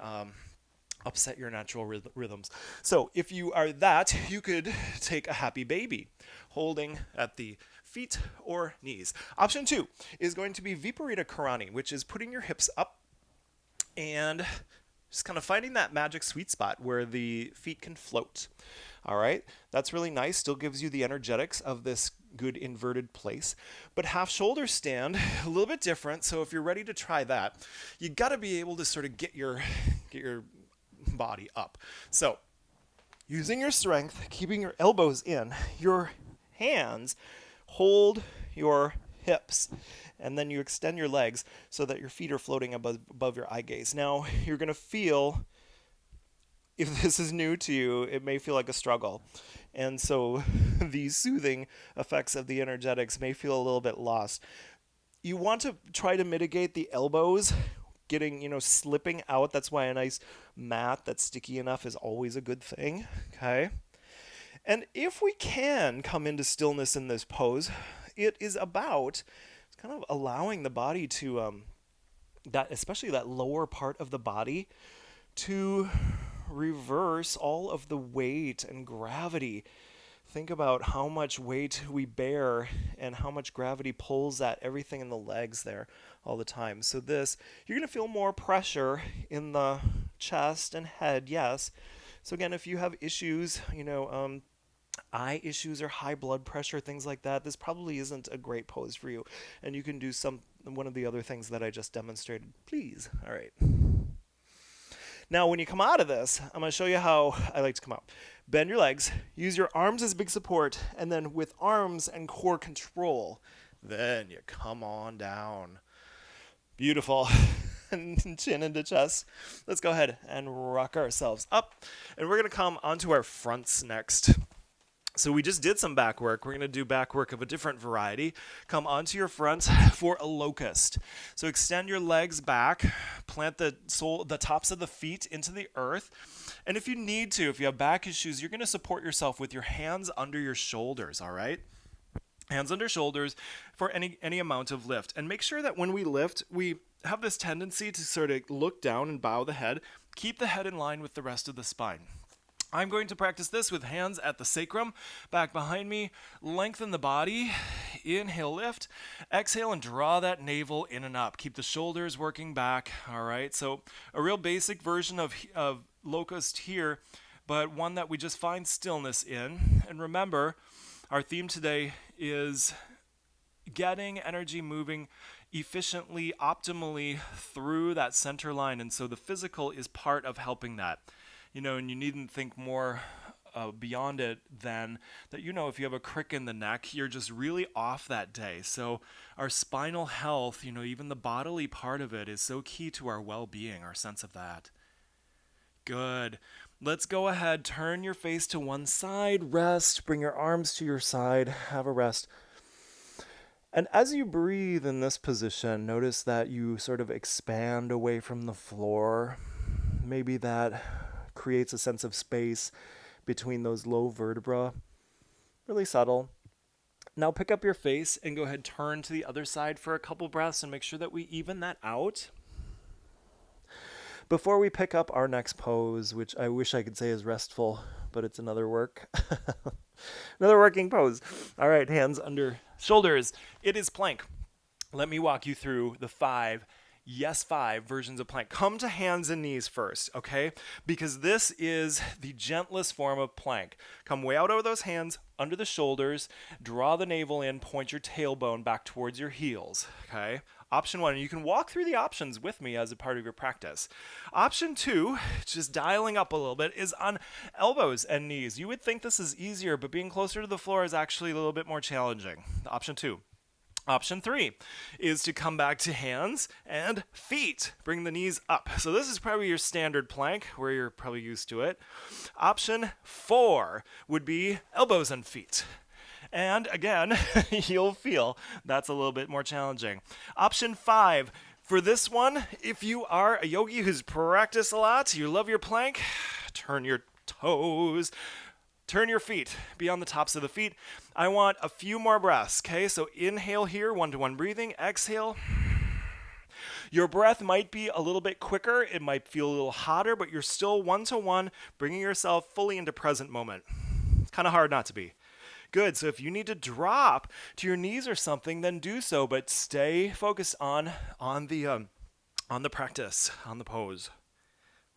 upset your natural rhythms. So if you are that, you could take a happy baby holding at the feet or knees. Option 2 is going to be Viparita Karani, which is putting your hips up and just kind of finding that magic sweet spot where the feet can float. All right, that's really nice. Still gives you the energetics of this good inverted place. But half shoulder stand, a little bit different. So if you're ready to try that, you got to be able to sort of get your body up. So using your strength, keeping your elbows in, your hands hold your hips, and then you extend your legs so that your feet are floating above your eye gaze. Now you're going to feel, if this is new to you, it may feel like a struggle. And so the soothing effects of the energetics may feel a little bit lost. You want to try to mitigate the elbows getting, slipping out. That's why a nice mat that's sticky enough is always a good thing. Okay. And if we can come into stillness in this pose, it is about kind of allowing the body to, especially that lower part of the body, to reverse all of the weight and gravity. Think about how much weight we bear and how much gravity pulls at everything in the legs there all the time. So you're going to feel more pressure in the chest and head, yes. So again, if you have issues, eye issues or high blood pressure, things like that, this probably isn't a great pose for you. And you can do one of the other things that I just demonstrated, please. All right. Now, when you come out of this, I'm going to show you how I like to come out. Bend your legs, use your arms as big support, and then with arms and core control, then you come on down. Beautiful. Chin into chest. Let's go ahead and rock ourselves up. And we're going to come onto our fronts next. So we just did some back work. We're going to do back work of a different variety. Come onto your front for a locust. So extend your legs back, plant the tops of the feet into the earth. And if you need to, if you have back issues, you're going to support yourself with your hands under your shoulders, all right? Hands under shoulders for any amount of lift. And make sure that when we lift, we have this tendency to sort of look down and bow the head. Keep the head in line with the rest of the spine. I'm going to practice this with hands at the sacrum, back behind me. Lengthen the body. Inhale, lift. Exhale, and draw that navel in and up. Keep the shoulders working back. All right, so a real basic version of locust here, but one that we just find stillness in. And remember, our theme today is getting energy moving efficiently, optimally through that center line. And so the physical is part of helping that. And you needn't think more beyond it than that, if you have a crick in the neck, you're just really off that day. So our spinal health, even the bodily part of it is so key to our well-being, our sense of that. Good. Let's go ahead, turn your face to one side, rest, bring your arms to your side, have a rest. And as you breathe in this position, notice that you sort of expand away from the floor. Maybe that creates a sense of space between those low vertebrae. Really subtle. Now pick up your face and go ahead, turn to the other side for a couple breaths and make sure that we even that out. Before we pick up our next pose, which I wish I could say is restful, but it's another another working pose. All right, hands under shoulders. It is plank. Let me walk you through the 5 versions of plank. Come to hands and knees first, okay? Because this is the gentlest form of plank. Come way out over those hands, under the shoulders, draw the navel in, point your tailbone back towards your heels, okay? Option 1, and you can walk through the options with me as a part of your practice. Option 2, just dialing up a little bit, is on elbows and knees. You would think this is easier, but being closer to the floor is actually a little bit more challenging. Option 2. Option 3 is to come back to hands and feet. Bring the knees up. So this is probably your standard plank where you're probably used to it. Option 4 would be elbows and feet. And again, you'll feel that's a little bit more challenging. Option 5, for this one, if you are a yogi who's practiced a lot, you love your plank, turn your toes, turn your feet, be on the tops of the feet. I want a few more breaths, okay? So inhale here, 1-to-1 breathing. Exhale. Your breath might be a little bit quicker. It might feel a little hotter, but you're still 1-to-1, bringing yourself fully into present moment. It's kind of hard not to be. Good, so if you need to drop to your knees or something, then do so, but stay focused on the practice, on the pose.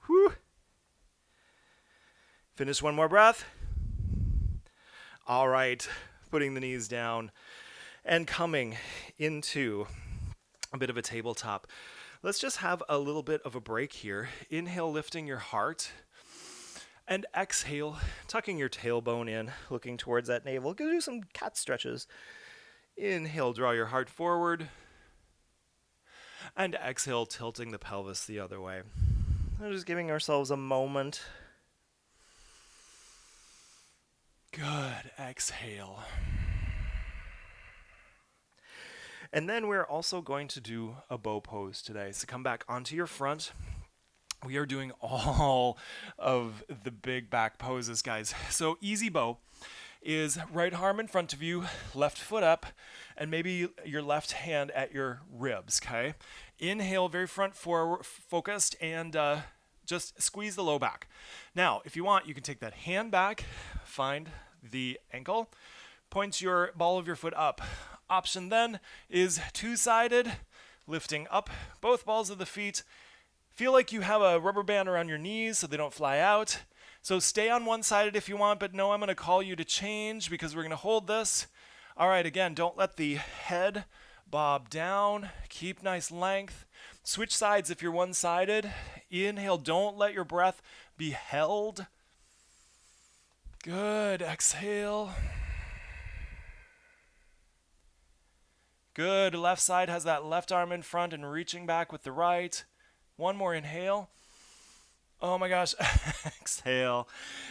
Whew. Finish one more breath. All right, putting the knees down and coming into a bit of a tabletop. Let's just have a little bit of a break here. Inhale, lifting your heart. And exhale, tucking your tailbone in, looking towards that navel. Go do some cat stretches. Inhale, draw your heart forward. And exhale, tilting the pelvis the other way. We're just giving ourselves a moment. Good. Exhale. And then we're also going to do a bow pose today. So come back onto your front. We are doing all of the big back poses, guys. So easy bow is right arm in front of you, left foot up, and maybe your left hand at your ribs, okay? Inhale, very front forward, focused, and just squeeze the low back. Now, if you want, you can take that hand back, find the ankle, point your ball of your foot up. Option then is two-sided, lifting up both balls of the feet. Feel like you have a rubber band around your knees so they don't fly out. So stay on one-sided if you want, but no, I'm going to call you to change because we're going to hold this. All right, again, don't let the head bob down. Keep nice length. Switch sides if you're one-sided. Inhale, don't let your breath be held. Good, exhale. Good, left side has that left arm in front and reaching back with the right. One more inhale. Oh my gosh, exhale.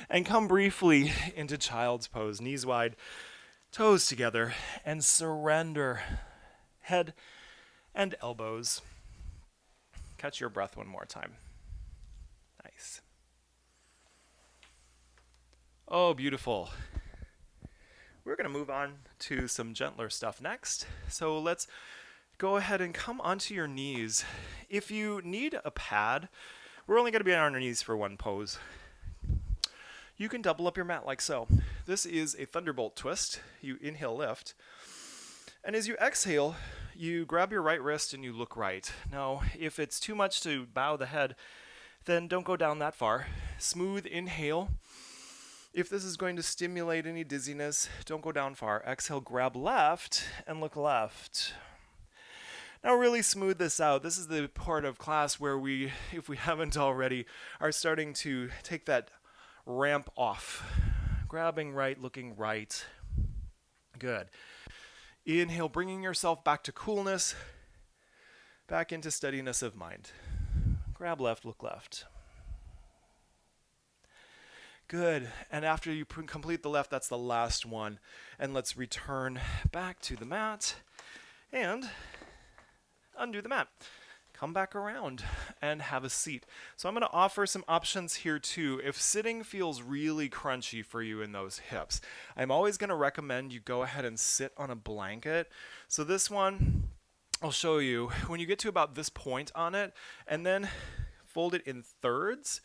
And come briefly into child's pose, knees wide, toes together, and surrender. Head and elbows. Catch your breath one more time. Nice. Oh, beautiful. We're going to move on to some gentler stuff next. So let's go ahead and come onto your knees. If you need a pad, we're only going to be on our knees for one pose. You can double up your mat like so. This is a thunderbolt twist. You inhale, lift. And as you exhale, you grab your right wrist and you look right. Now, if it's too much to bow the head, then don't go down that far. Smooth inhale. If this is going to stimulate any dizziness, don't go down far. Exhale, grab left and look left. Now really smooth this out. This is the part of class where we, if we haven't already, are starting to take that ramp off. Grabbing right, looking right. Good. Inhale, bringing yourself back to coolness, back into steadiness of mind. Grab left, look left. Good. And after you complete the left, that's the last one. And let's return back to the mat and undo the mat. come back around and have a seat. So I'm going to offer some options here too. If sitting feels really crunchy for you in those hips, I'm always going to recommend you go ahead and sit on a blanket. So this one, I'll show you. When you get to about this point on it, and then fold it in thirds,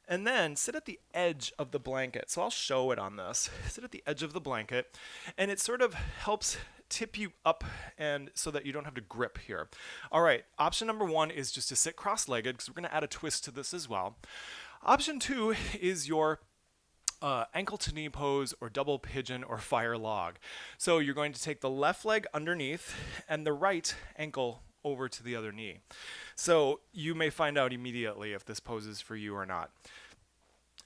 and then sit at the edge of the blanket. So I'll show it on this. Sit at the edge of the blanket, and it sort of helps tip you up and so that you don't have to grip here. All right, option number one is just to sit cross-legged, because we're going to add a twist to this as well. Option two is your ankle to knee pose, or double pigeon, or fire log. So you're going to take the left leg underneath and the right ankle over to the other knee. So you may find out immediately if this pose is for you or not.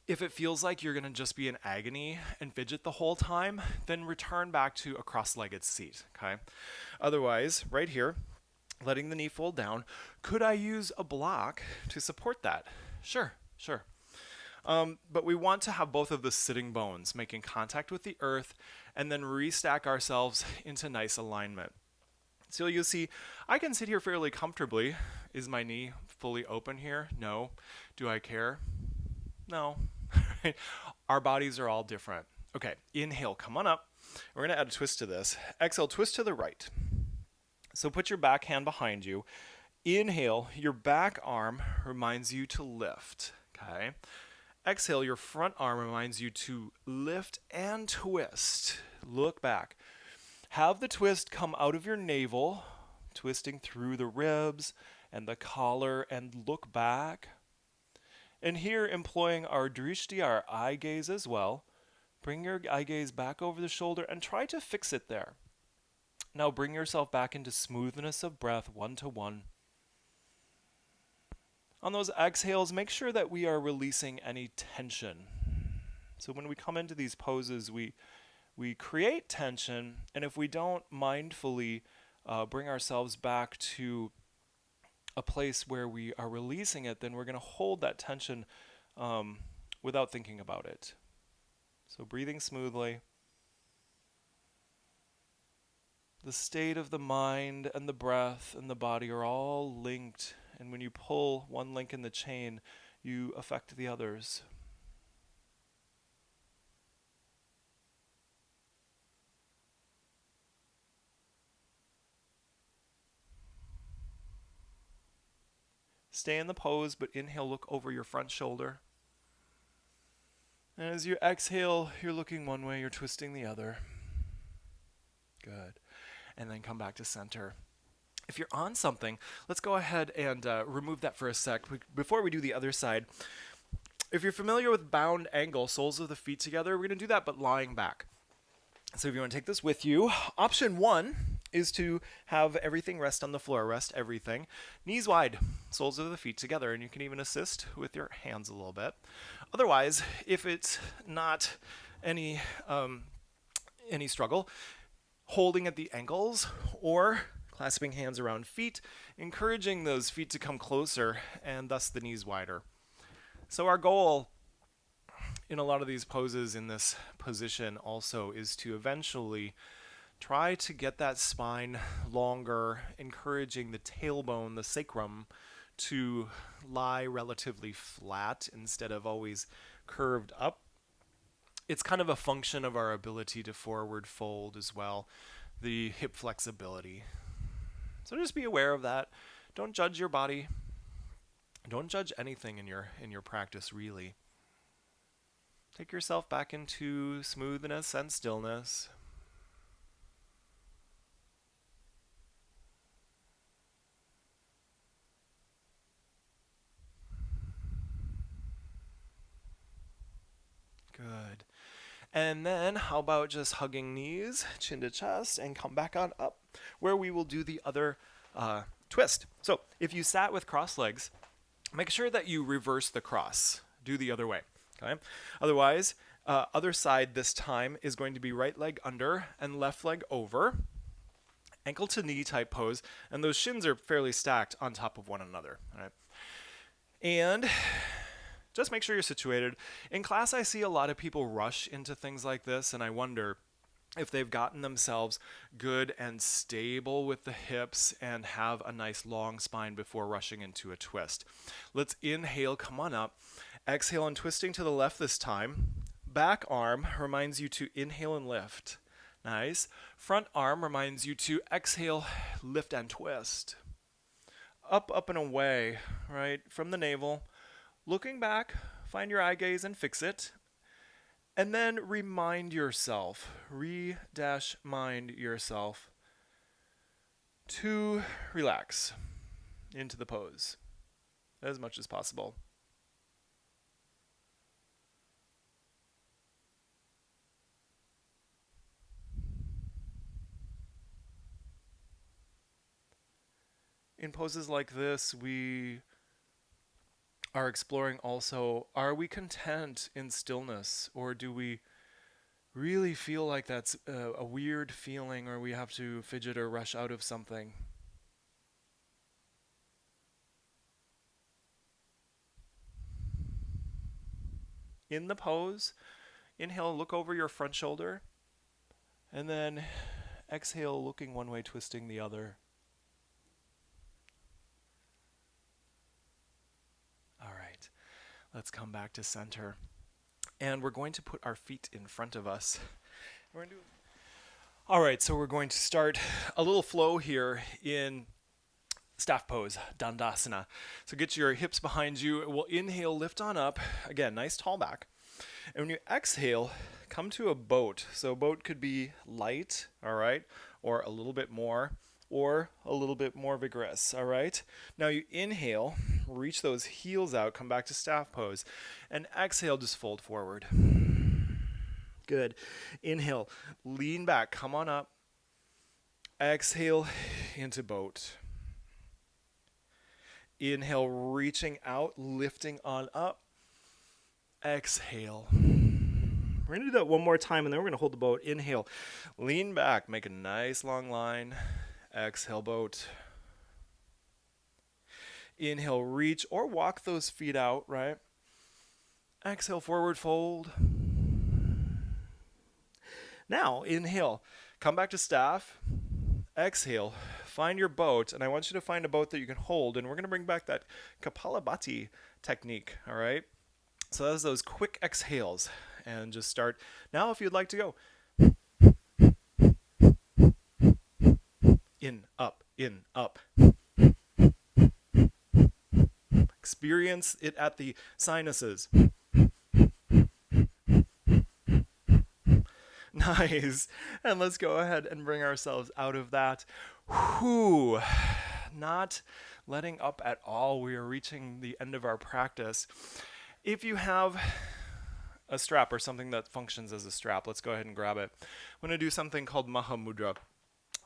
If it feels like you're going to just be in agony and fidget the whole time, then return back to a cross-legged seat, okay? Otherwise, right here, letting the knee fold down, could I use a block to support that? Sure. But we want to have both of the sitting bones making contact with the earth, and then restack ourselves into nice alignment. So you'll see, I can sit here fairly comfortably. Is my knee fully open here? No. Do I care? No. Our bodies are all different. Okay, inhale, come on up. We're going to add a twist to this. Exhale, twist to the right. So put your back hand behind you. Inhale, your back arm reminds you to lift, okay? Exhale, your front arm reminds you to lift and twist. Look back. Have the twist come out of your navel, twisting through the ribs and the collar, and look back. And here, employing our drishti, our eye gaze as well. Bring your eye gaze back over the shoulder and try to fix it there. Now bring yourself back into smoothness of breath, 1 to 1. On those exhales, make sure that we are releasing any tension. So when we come into these poses, we create tension, and if we don't mindfully bring ourselves back to a place where we are releasing it, then we're going to hold that tension without thinking about it. So breathing smoothly. The state of the mind and the breath and the body are all linked, and when you pull one link in the chain, you affect the others. Stay in the pose, but inhale, look over your front shoulder. And as you exhale, you're looking one way, you're twisting the other. Good. And then come back to center. If you're on something, let's go ahead and remove that for a sec. Before we do the other side, if you're familiar with bound angle, soles of the feet together, we're going to do that, but lying back. So if you want to take this with you, option one is to have everything rest on the floor. Rest everything. Knees wide, soles of the feet together, and you can even assist with your hands a little bit. Otherwise, if it's not any struggle, holding at the ankles or clasping hands around feet, encouraging those feet to come closer and thus the knees wider. So our goal in a lot of these poses in this position also is to eventually try to get that spine longer, encouraging the tailbone, the sacrum, to lie relatively flat instead of always curved up. It's kind of a function of our ability to forward fold as well, the hip flexibility. So just be aware of that. Don't judge your body. Don't judge anything in your practice, really. Take yourself back into smoothness and stillness. Good. And then how about just hugging knees, chin to chest, and come back on up, where we will do the other twist. So if you sat with crossed legs, make sure that you reverse the cross. Do the other way. Okay? Otherwise, other side this time is going to be right leg under and left leg over. Ankle to knee type pose, and those shins are fairly stacked on top of one another. All right? And just make sure you're situated. In class, I see a lot of people rush into things like this, and I wonder, if they've gotten themselves good and stable with the hips and have a nice long spine before rushing into a twist. Let's inhale, come on up. Exhale and twisting to the left this time. Back arm reminds you to inhale and lift. Nice. Front arm reminds you to exhale, lift and twist. Up, up and away, right, from the navel. Looking back, find your eye gaze and fix it. And then remind yourself, mind yourself to relax into the pose as much as possible. In poses like this, we are exploring also, are we content in stillness, or do we really feel like that's a weird feeling, or we have to fidget or rush out of something? In the pose, inhale, look over your front shoulder, and then exhale, looking one way, twisting the other. All right, let's come back to center. And we're going to put our feet in front of us. All right, so we're going to start a little flow here in staff pose, Dandasana. So get your hips behind you. We'll inhale, lift on up. Again, nice tall back. And when you exhale, come to a boat. So a boat could be light, all right, or a little bit more, or a little bit more vigorous, all right? Now you inhale, reach those heels out, come back to staff pose, and exhale, just fold forward. Good. Inhale, lean back, come on up. Exhale into boat. Inhale, reaching out, lifting on up. Exhale. We're going to do that one more time, and then we're going to hold the boat. Inhale, lean back, make a nice long line. Exhale, boat. Inhale, reach or walk those feet out, right? Exhale, forward fold. Now, inhale, come back to staff. Exhale, find your boat, and I want you to find a boat that you can hold, and we're going to bring back that Kapalabhati technique, all right? So that's those quick exhales, and just start. Now, if you'd like to go in, up, experience it at the sinuses. Nice. And let's go ahead and bring ourselves out of that. Whew. Not letting up at all. We are reaching the end of our practice. If you have a strap or something that functions as a strap, let's go ahead and grab it. I'm going to do something called Mahamudra.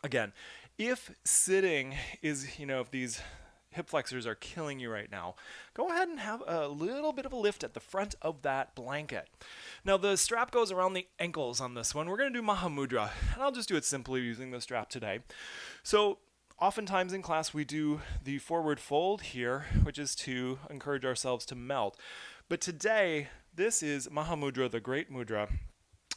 Again, if sitting is, if these hip flexors are killing you right now, go ahead and have a little bit of a lift at the front of that blanket. Now the strap goes around the ankles on this one. We're going to do Mahamudra, and I'll just do it simply using the strap today. So oftentimes in class we do the forward fold here, which is to encourage ourselves to melt. But today, this is Mahamudra, the great mudra.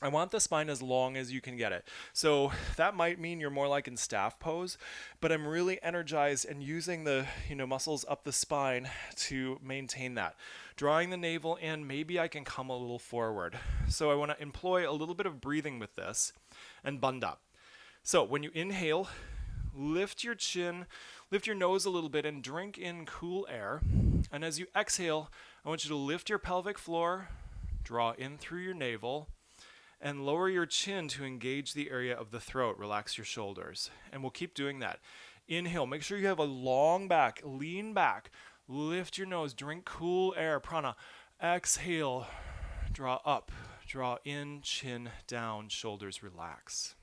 I want the spine as long as you can get it. So that might mean you're more like in staff pose, but I'm really energized and using the muscles up the spine to maintain that. Drawing the navel in, maybe I can come a little forward. So I want to employ a little bit of breathing with this and bandha. So when you inhale, lift your chin, lift your nose a little bit and drink in cool air. And as you exhale, I want you to lift your pelvic floor, draw in through your navel, and lower your chin to engage the area of the throat. Relax your shoulders. And we'll keep doing that. Inhale. Make sure you have a long back. Lean back. Lift your nose. Drink cool air. Prana. Exhale. Draw up. Draw in. Chin down. Shoulders relax.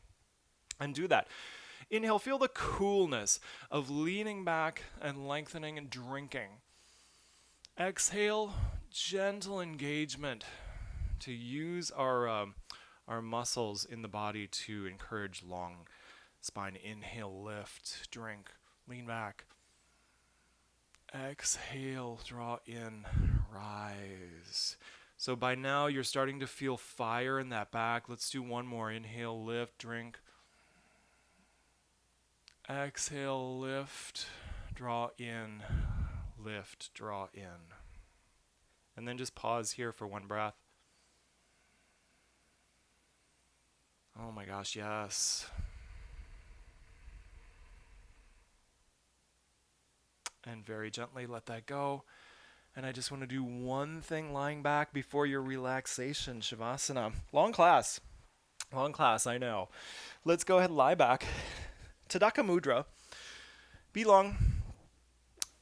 And do that. Inhale. Feel the coolness of leaning back and lengthening and drinking. Exhale. Gentle engagement to use our muscles in the body to encourage long spine. Inhale, lift, drink, lean back. Exhale, draw in, rise. So by now you're starting to feel fire in that back. Let's do one more. Inhale, lift, drink. Exhale, lift, draw in, lift, draw in. And then just pause here for one breath. Oh my gosh, yes. And very gently let that go. And I just want to do one thing lying back before your relaxation, Shavasana. Long class, I know. Let's go ahead and lie back. Tadaka Mudra. Be long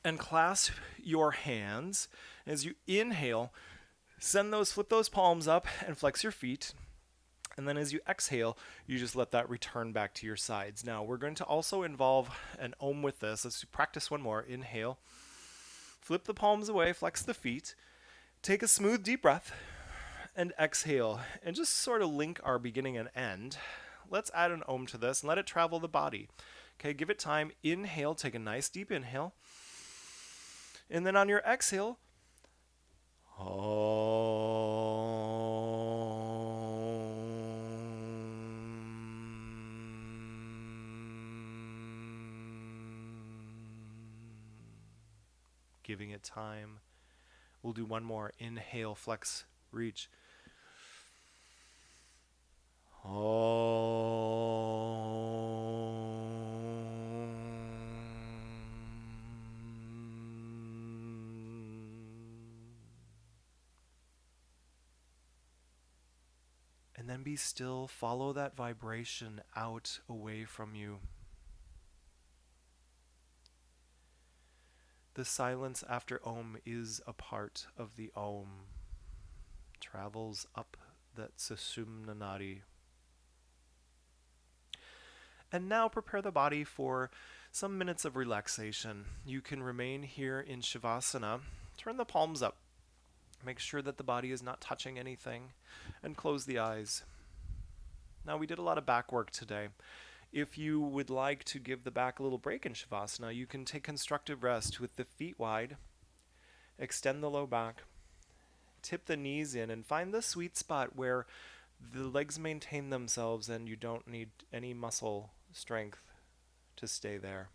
and clasp your hands. As you inhale, flip those palms up and flex your feet. And then as you exhale, you just let that return back to your sides. Now, we're going to also involve an Om with this. Let's practice one more. Inhale. Flip the palms away, flex the feet. Take a smooth, deep breath. And exhale. And just sort of link our beginning and end. Let's add an Om to this and let it travel the body. Okay, give it time. Inhale, take a nice deep inhale. And then on your exhale, giving it time. We'll do one more. Inhale, flex, reach. And then be still. Follow that vibration out, away from you. The silence after Om is a part of the Om. Travels up that suṣumnā nāḍī. And now prepare the body for some minutes of relaxation. You can remain here in Shavasana. Turn the palms up. Make sure that the body is not touching anything. And close the eyes. Now, we did a lot of back work today. If you would like to give the back a little break in Shavasana, you can take constructive rest with the feet wide. Extend the low back. Tip the knees in and find the sweet spot where the legs maintain themselves and you don't need any muscle strength to stay there.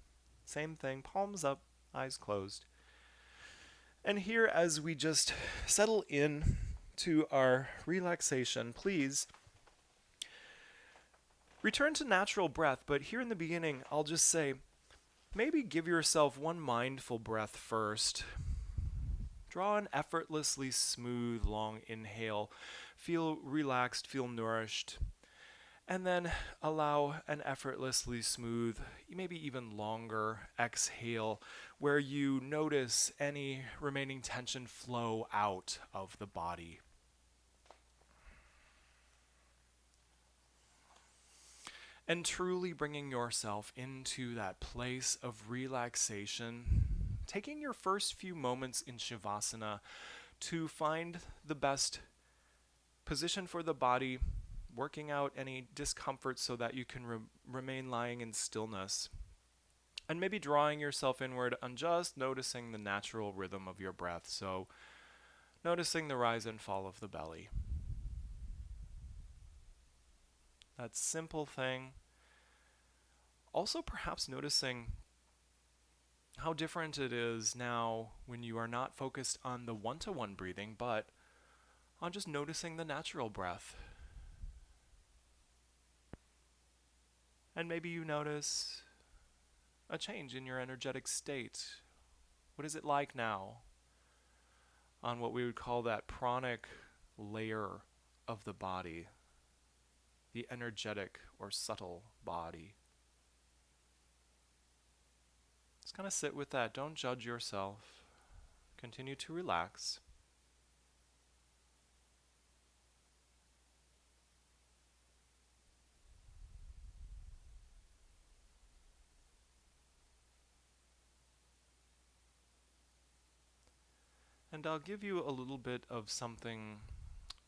Same thing, palms up, eyes closed. And here, as we just settle in to our relaxation, please return to natural breath. But here in the beginning, I'll just say, maybe give yourself one mindful breath first. Draw an effortlessly smooth, long inhale. Feel relaxed, feel nourished. And then allow an effortlessly smooth, maybe even longer exhale where you notice any remaining tension flow out of the body. And truly bringing yourself into that place of relaxation, taking your first few moments in Shavasana to find the best position for the body, working out any discomfort so that you can remain lying in stillness. And maybe drawing yourself inward and just noticing the natural rhythm of your breath. So noticing the rise and fall of the belly. That simple thing. Also perhaps noticing how different it is now when you are not focused on the one-to-one breathing, but on just noticing the natural breath. And maybe you notice a change in your energetic state. What is it like now on what we would call that pranic layer of the body, the energetic or subtle body? Just kind of sit with that. Don't judge yourself. Continue to relax. And I'll give you a little bit of something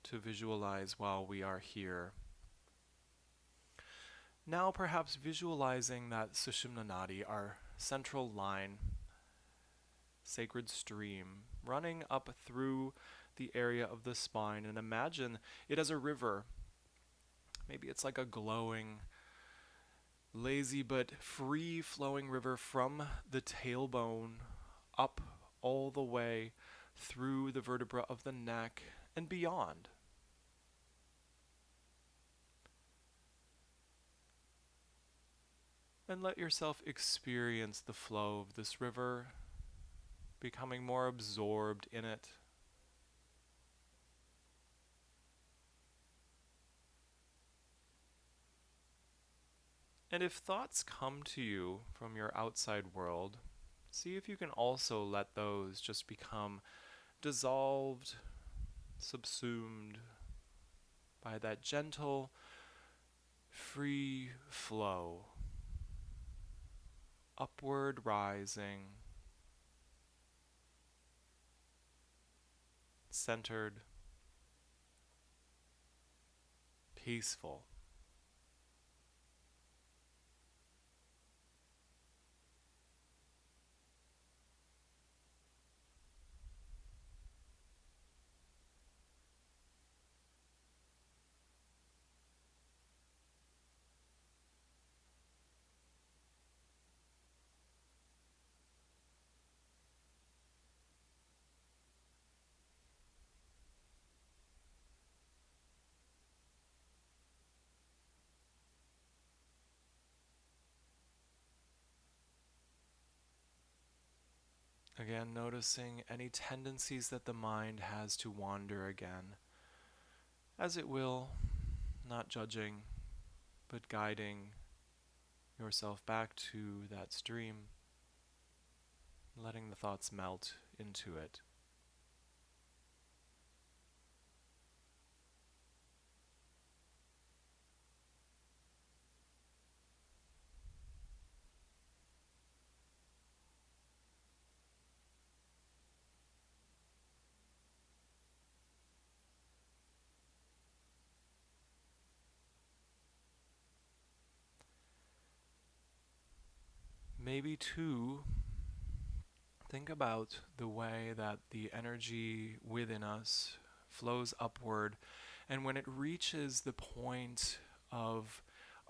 to visualize while we are here. Now perhaps visualizing that suṣumnā nāḍī, our central line, sacred stream, running up through the area of the spine and imagine it as a river. Maybe it's like a glowing, lazy but free flowing river from the tailbone up all the way through the vertebra of the neck and beyond. And let yourself experience the flow of this river, becoming more absorbed in it. And if thoughts come to you from your outside world, see if you can also let those just become dissolved, subsumed by that gentle, free flow, upward rising, centered, peaceful. Again, noticing any tendencies that the mind has to wander again, as it will, not judging, but guiding yourself back to that stream, letting the thoughts melt into it. Maybe too, think about the way that the energy within us flows upward, and when it reaches the point of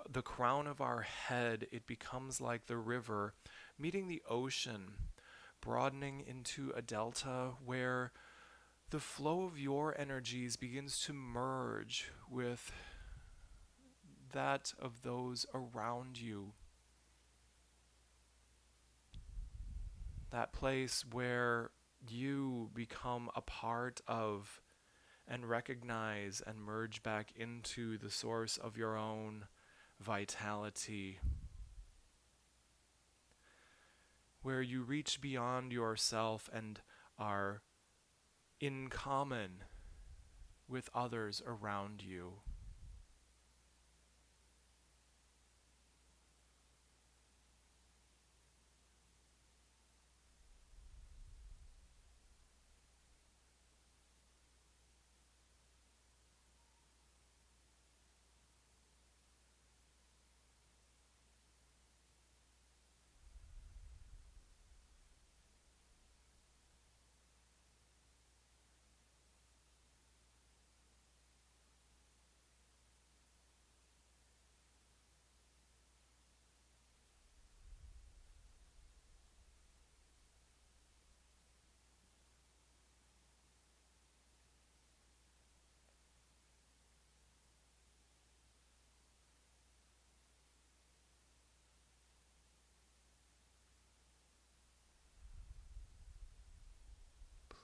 the crown of our head, it becomes like the river meeting the ocean, broadening into a delta where the flow of your energies begins to merge with that of those around you. That place where you become a part of and recognize and merge back into the source of your own vitality, where you reach beyond yourself and are in common with others around you.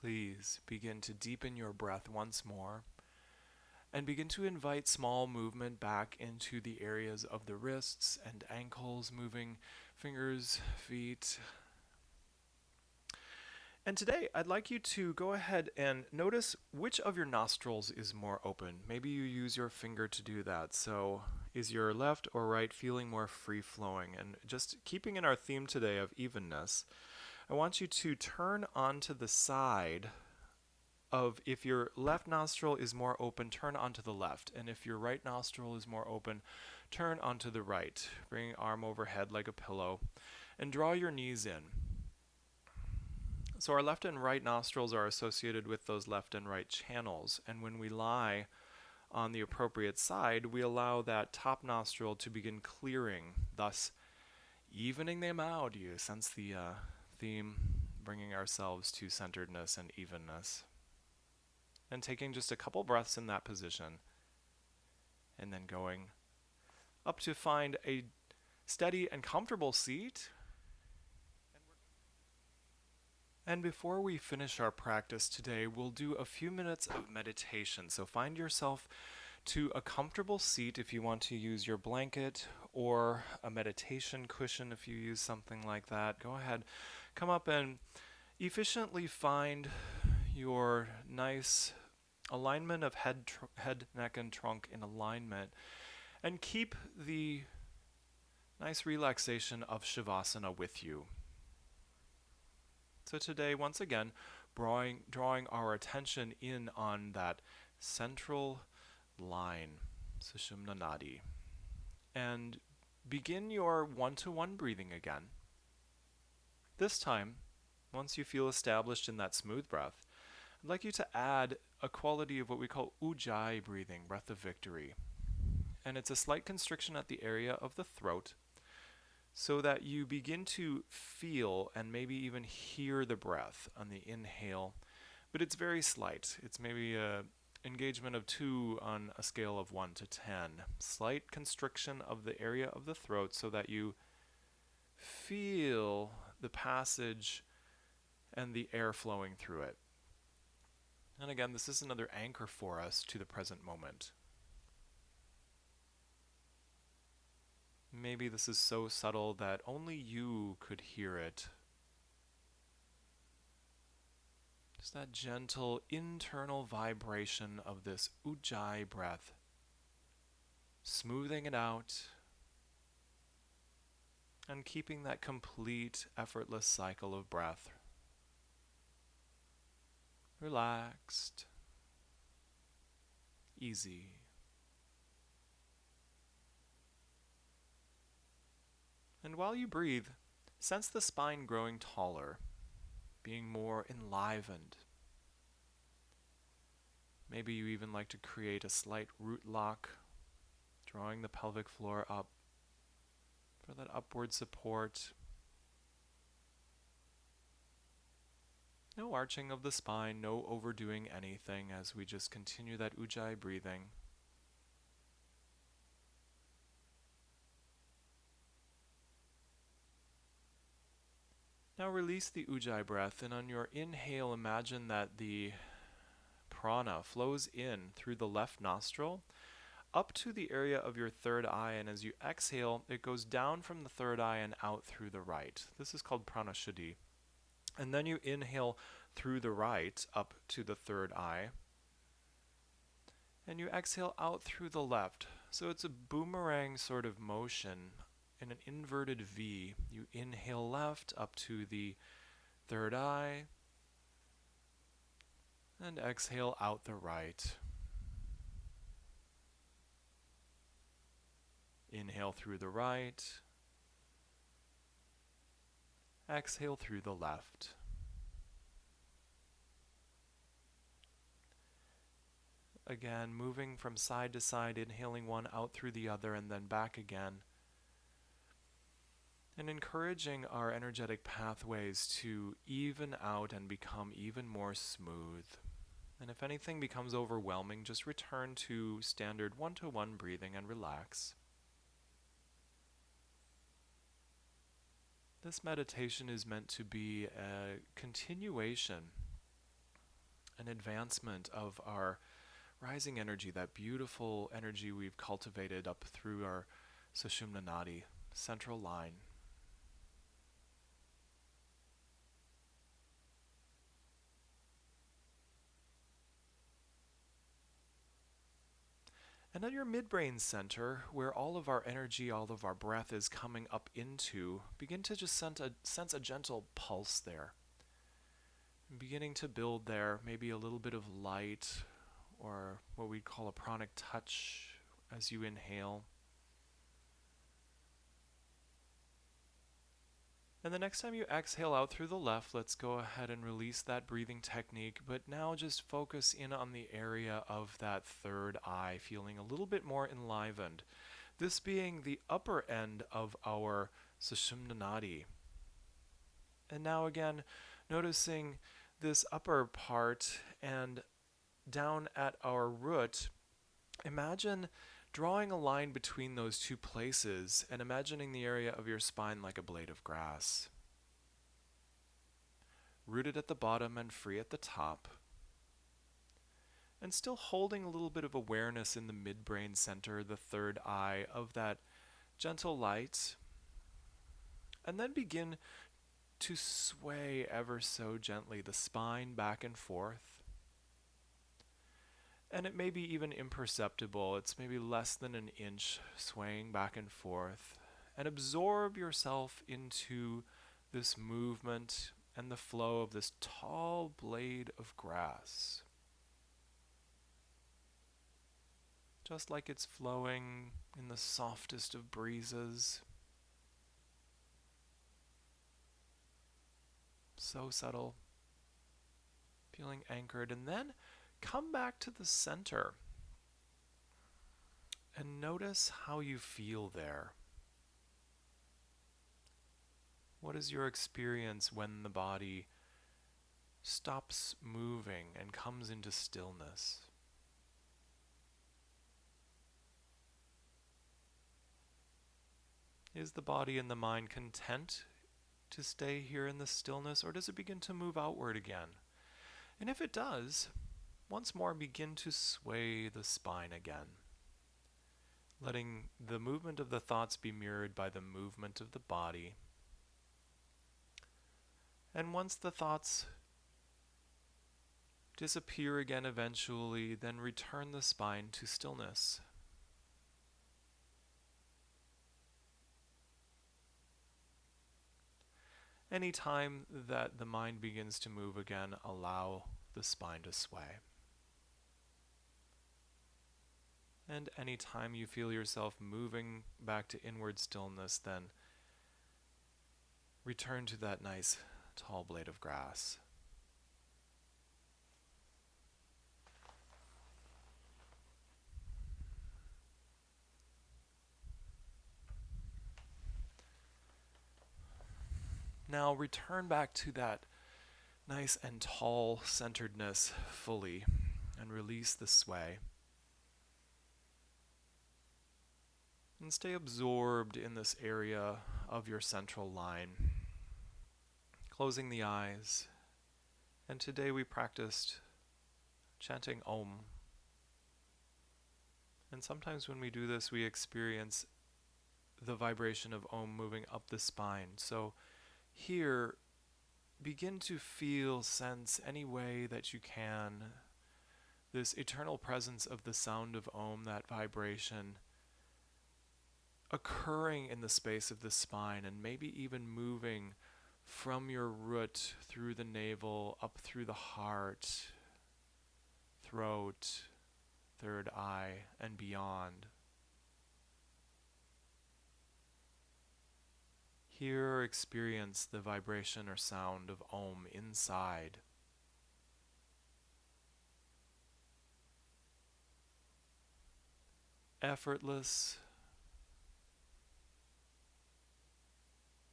Please begin to deepen your breath once more and begin to invite small movement back into the areas of the wrists and ankles, moving fingers, feet. And today, I'd like you to go ahead and notice which of your nostrils is more open. Maybe you use your finger to do that. So, is your left or right feeling more free flowing? And just keeping in our theme today of evenness, I want you to turn onto the side of, if your left nostril is more open, turn onto the left. And if your right nostril is more open, turn onto the right. Bring arm overhead like a pillow and draw your knees in. So our left and right nostrils are associated with those left and right channels. And when we lie on the appropriate side, we allow that top nostril to begin clearing, thus evening them out. You sense the theme, bringing ourselves to centeredness and evenness. And taking just a couple breaths in that position, and then going up to find a steady and comfortable seat. And before we finish our practice today, we'll do a few minutes of meditation. So find yourself to a comfortable seat if you want to use your blanket or a meditation cushion if you use something like that. Go ahead, come up and efficiently find your nice alignment of head, neck, and trunk in alignment, and keep the nice relaxation of Shavasana with you. So today, once again, drawing our attention in on that central line, suṣumnā nāḍī, and begin your one-to-one breathing again. This time, once you feel established in that smooth breath, I'd like you to add a quality of what we call ujjayi breathing, breath of victory. And it's a slight constriction at the area of the throat, so that you begin to feel and maybe even hear the breath on the inhale, but it's very slight. It's maybe an engagement of 2 on a scale of 1 to 10. Slight constriction of the area of the throat so that you feel the passage and the air flowing through it. And again, this is another anchor for us to the present moment. Maybe this is so subtle that only you could hear it. Just that gentle internal vibration of this ujjayi breath, smoothing it out and keeping that complete, effortless cycle of breath. Relaxed, easy. And while you breathe, sense the spine growing taller, being more enlivened. Maybe you even like to create a slight root lock, drawing the pelvic floor up for that upward support. No arching of the spine, no overdoing anything as we just continue that ujjayi breathing. Now release the ujjayi breath, and on your inhale, imagine that the prana flows in through the left nostril up to the area of your third eye, and as you exhale, it goes down from the third eye and out through the right. This is called prana shuddhi. And then you inhale through the right up to the third eye, and you exhale out through the left. So it's a boomerang sort of motion in an inverted V. You inhale left up to the third eye, and exhale out the right. Inhale through the right, exhale through the left. Again, moving from side to side, inhaling one out through the other and then back again. And encouraging our energetic pathways to even out and become even more smooth. And if anything becomes overwhelming, just return to standard one-to-one breathing and relax. This meditation is meant to be a continuation, an advancement of our rising energy, that beautiful energy we've cultivated up through our suṣumnā nāḍī, central line. And at your midbrain center, where all of our energy, all of our breath is coming up into, begin to just sense a gentle pulse there. Beginning to build there, maybe a little bit of light, or what we call a pranic touch as you inhale. And the next time you exhale out through the left, let's go ahead and release that breathing technique, but now just focus in on the area of that third eye, feeling a little bit more enlivened. This being the upper end of our suṣumnā. And now again, noticing this upper part and down at our root, imagine drawing a line between those two places and imagining the area of your spine like a blade of grass. Rooted at the bottom and free at the top. And still holding a little bit of awareness in the midbrain center, the third eye, of that gentle light. And then begin to sway ever so gently the spine back and forth. And it may be even imperceptible. It's maybe less than an inch swaying back and forth. And absorb yourself into this movement and the flow of this tall blade of grass. Just like it's flowing in the softest of breezes. So subtle. Feeling anchored. And then come back to the center. And notice how you feel there. What is your experience when the body stops moving and comes into stillness? Is the body and the mind content to stay here in the stillness, or does it begin to move outward again? And if it does, once more begin to sway the spine again, letting the movement of the thoughts be mirrored by the movement of the body. And once the thoughts disappear again eventually, then return the spine to stillness. Anytime that the mind begins to move again, allow the spine to sway. And anytime you feel yourself moving back to inward stillness, then return to that nice tall blade of grass. Now return back to that nice and tall centeredness fully and release the sway. And stay absorbed in this area of your central line. Closing the eyes. And today we practiced chanting Om. And sometimes when we do this, we experience the vibration of Om moving up the spine. So here, begin to feel, sense any way that you can, this eternal presence of the sound of Om, that vibration, occurring in the space of the spine and maybe even moving from your root through the navel, up through the heart, throat, third eye, and beyond. Hear or experience the vibration or sound of Om inside. Effortless,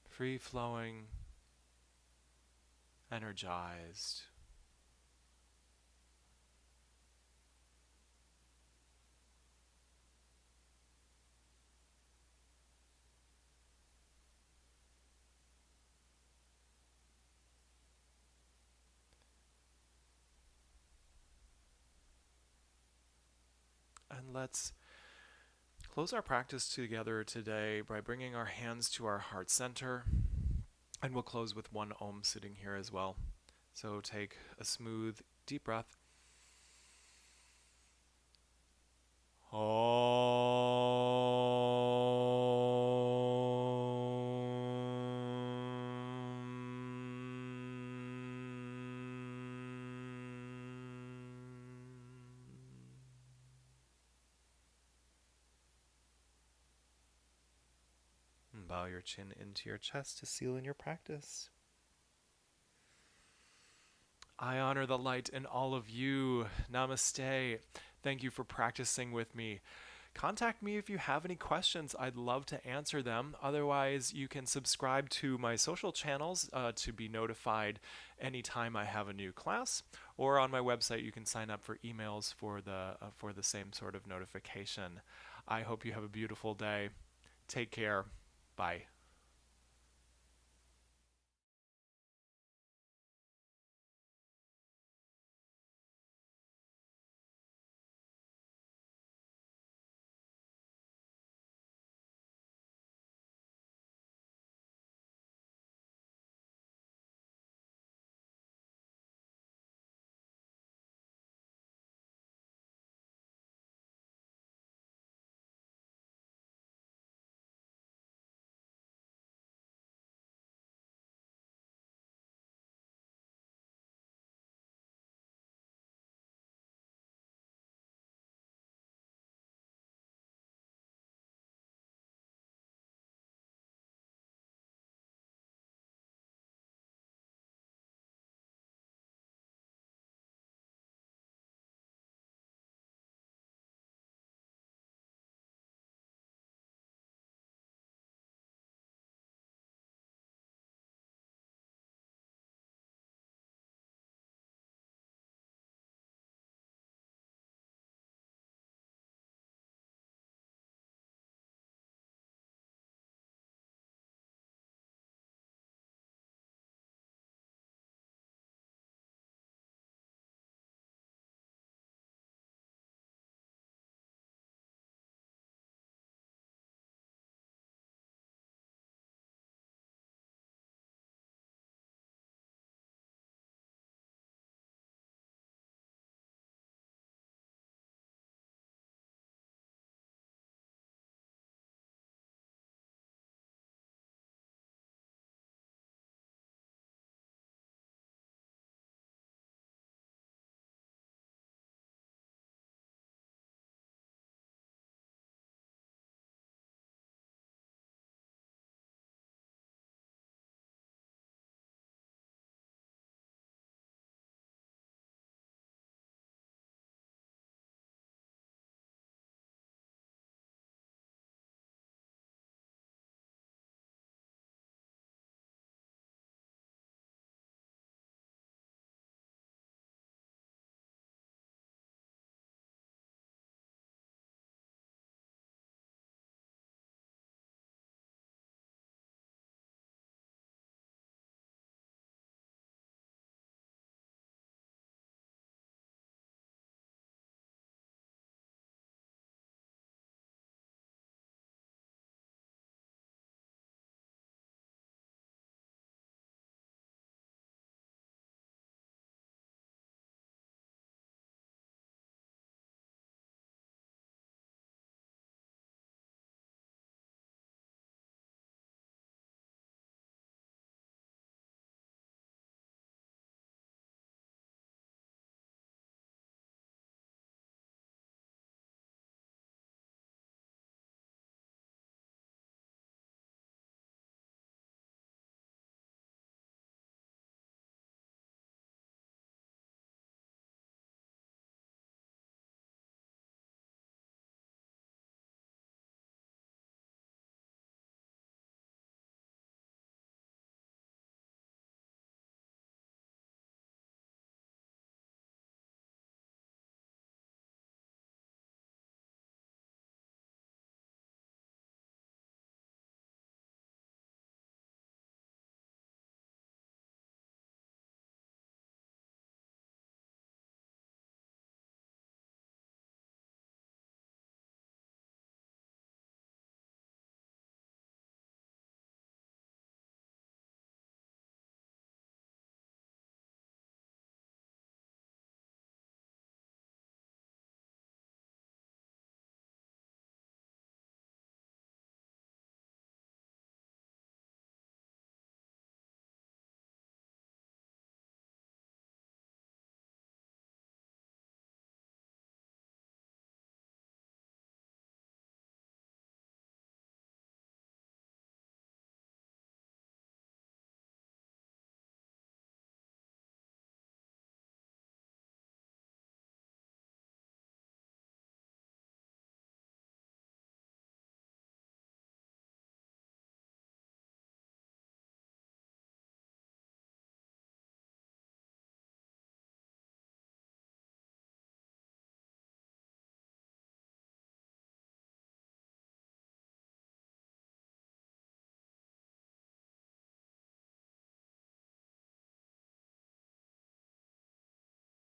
free-flowing, energized. And let's close our practice together today by bringing our hands to our heart center. And we'll close with one Om sitting here as well. So take a smooth, deep breath. exhale your chin into your chest to seal in your practice. I honor the light in all of you. Namaste. Thank you for practicing with me. Contact me if you have any questions. I'd love to answer them. Otherwise, you can subscribe to my social channels to be notified anytime I have a new class. Or on my website, you can sign up for emails for the same sort of notification. I hope you have a beautiful day. Take care. Bye.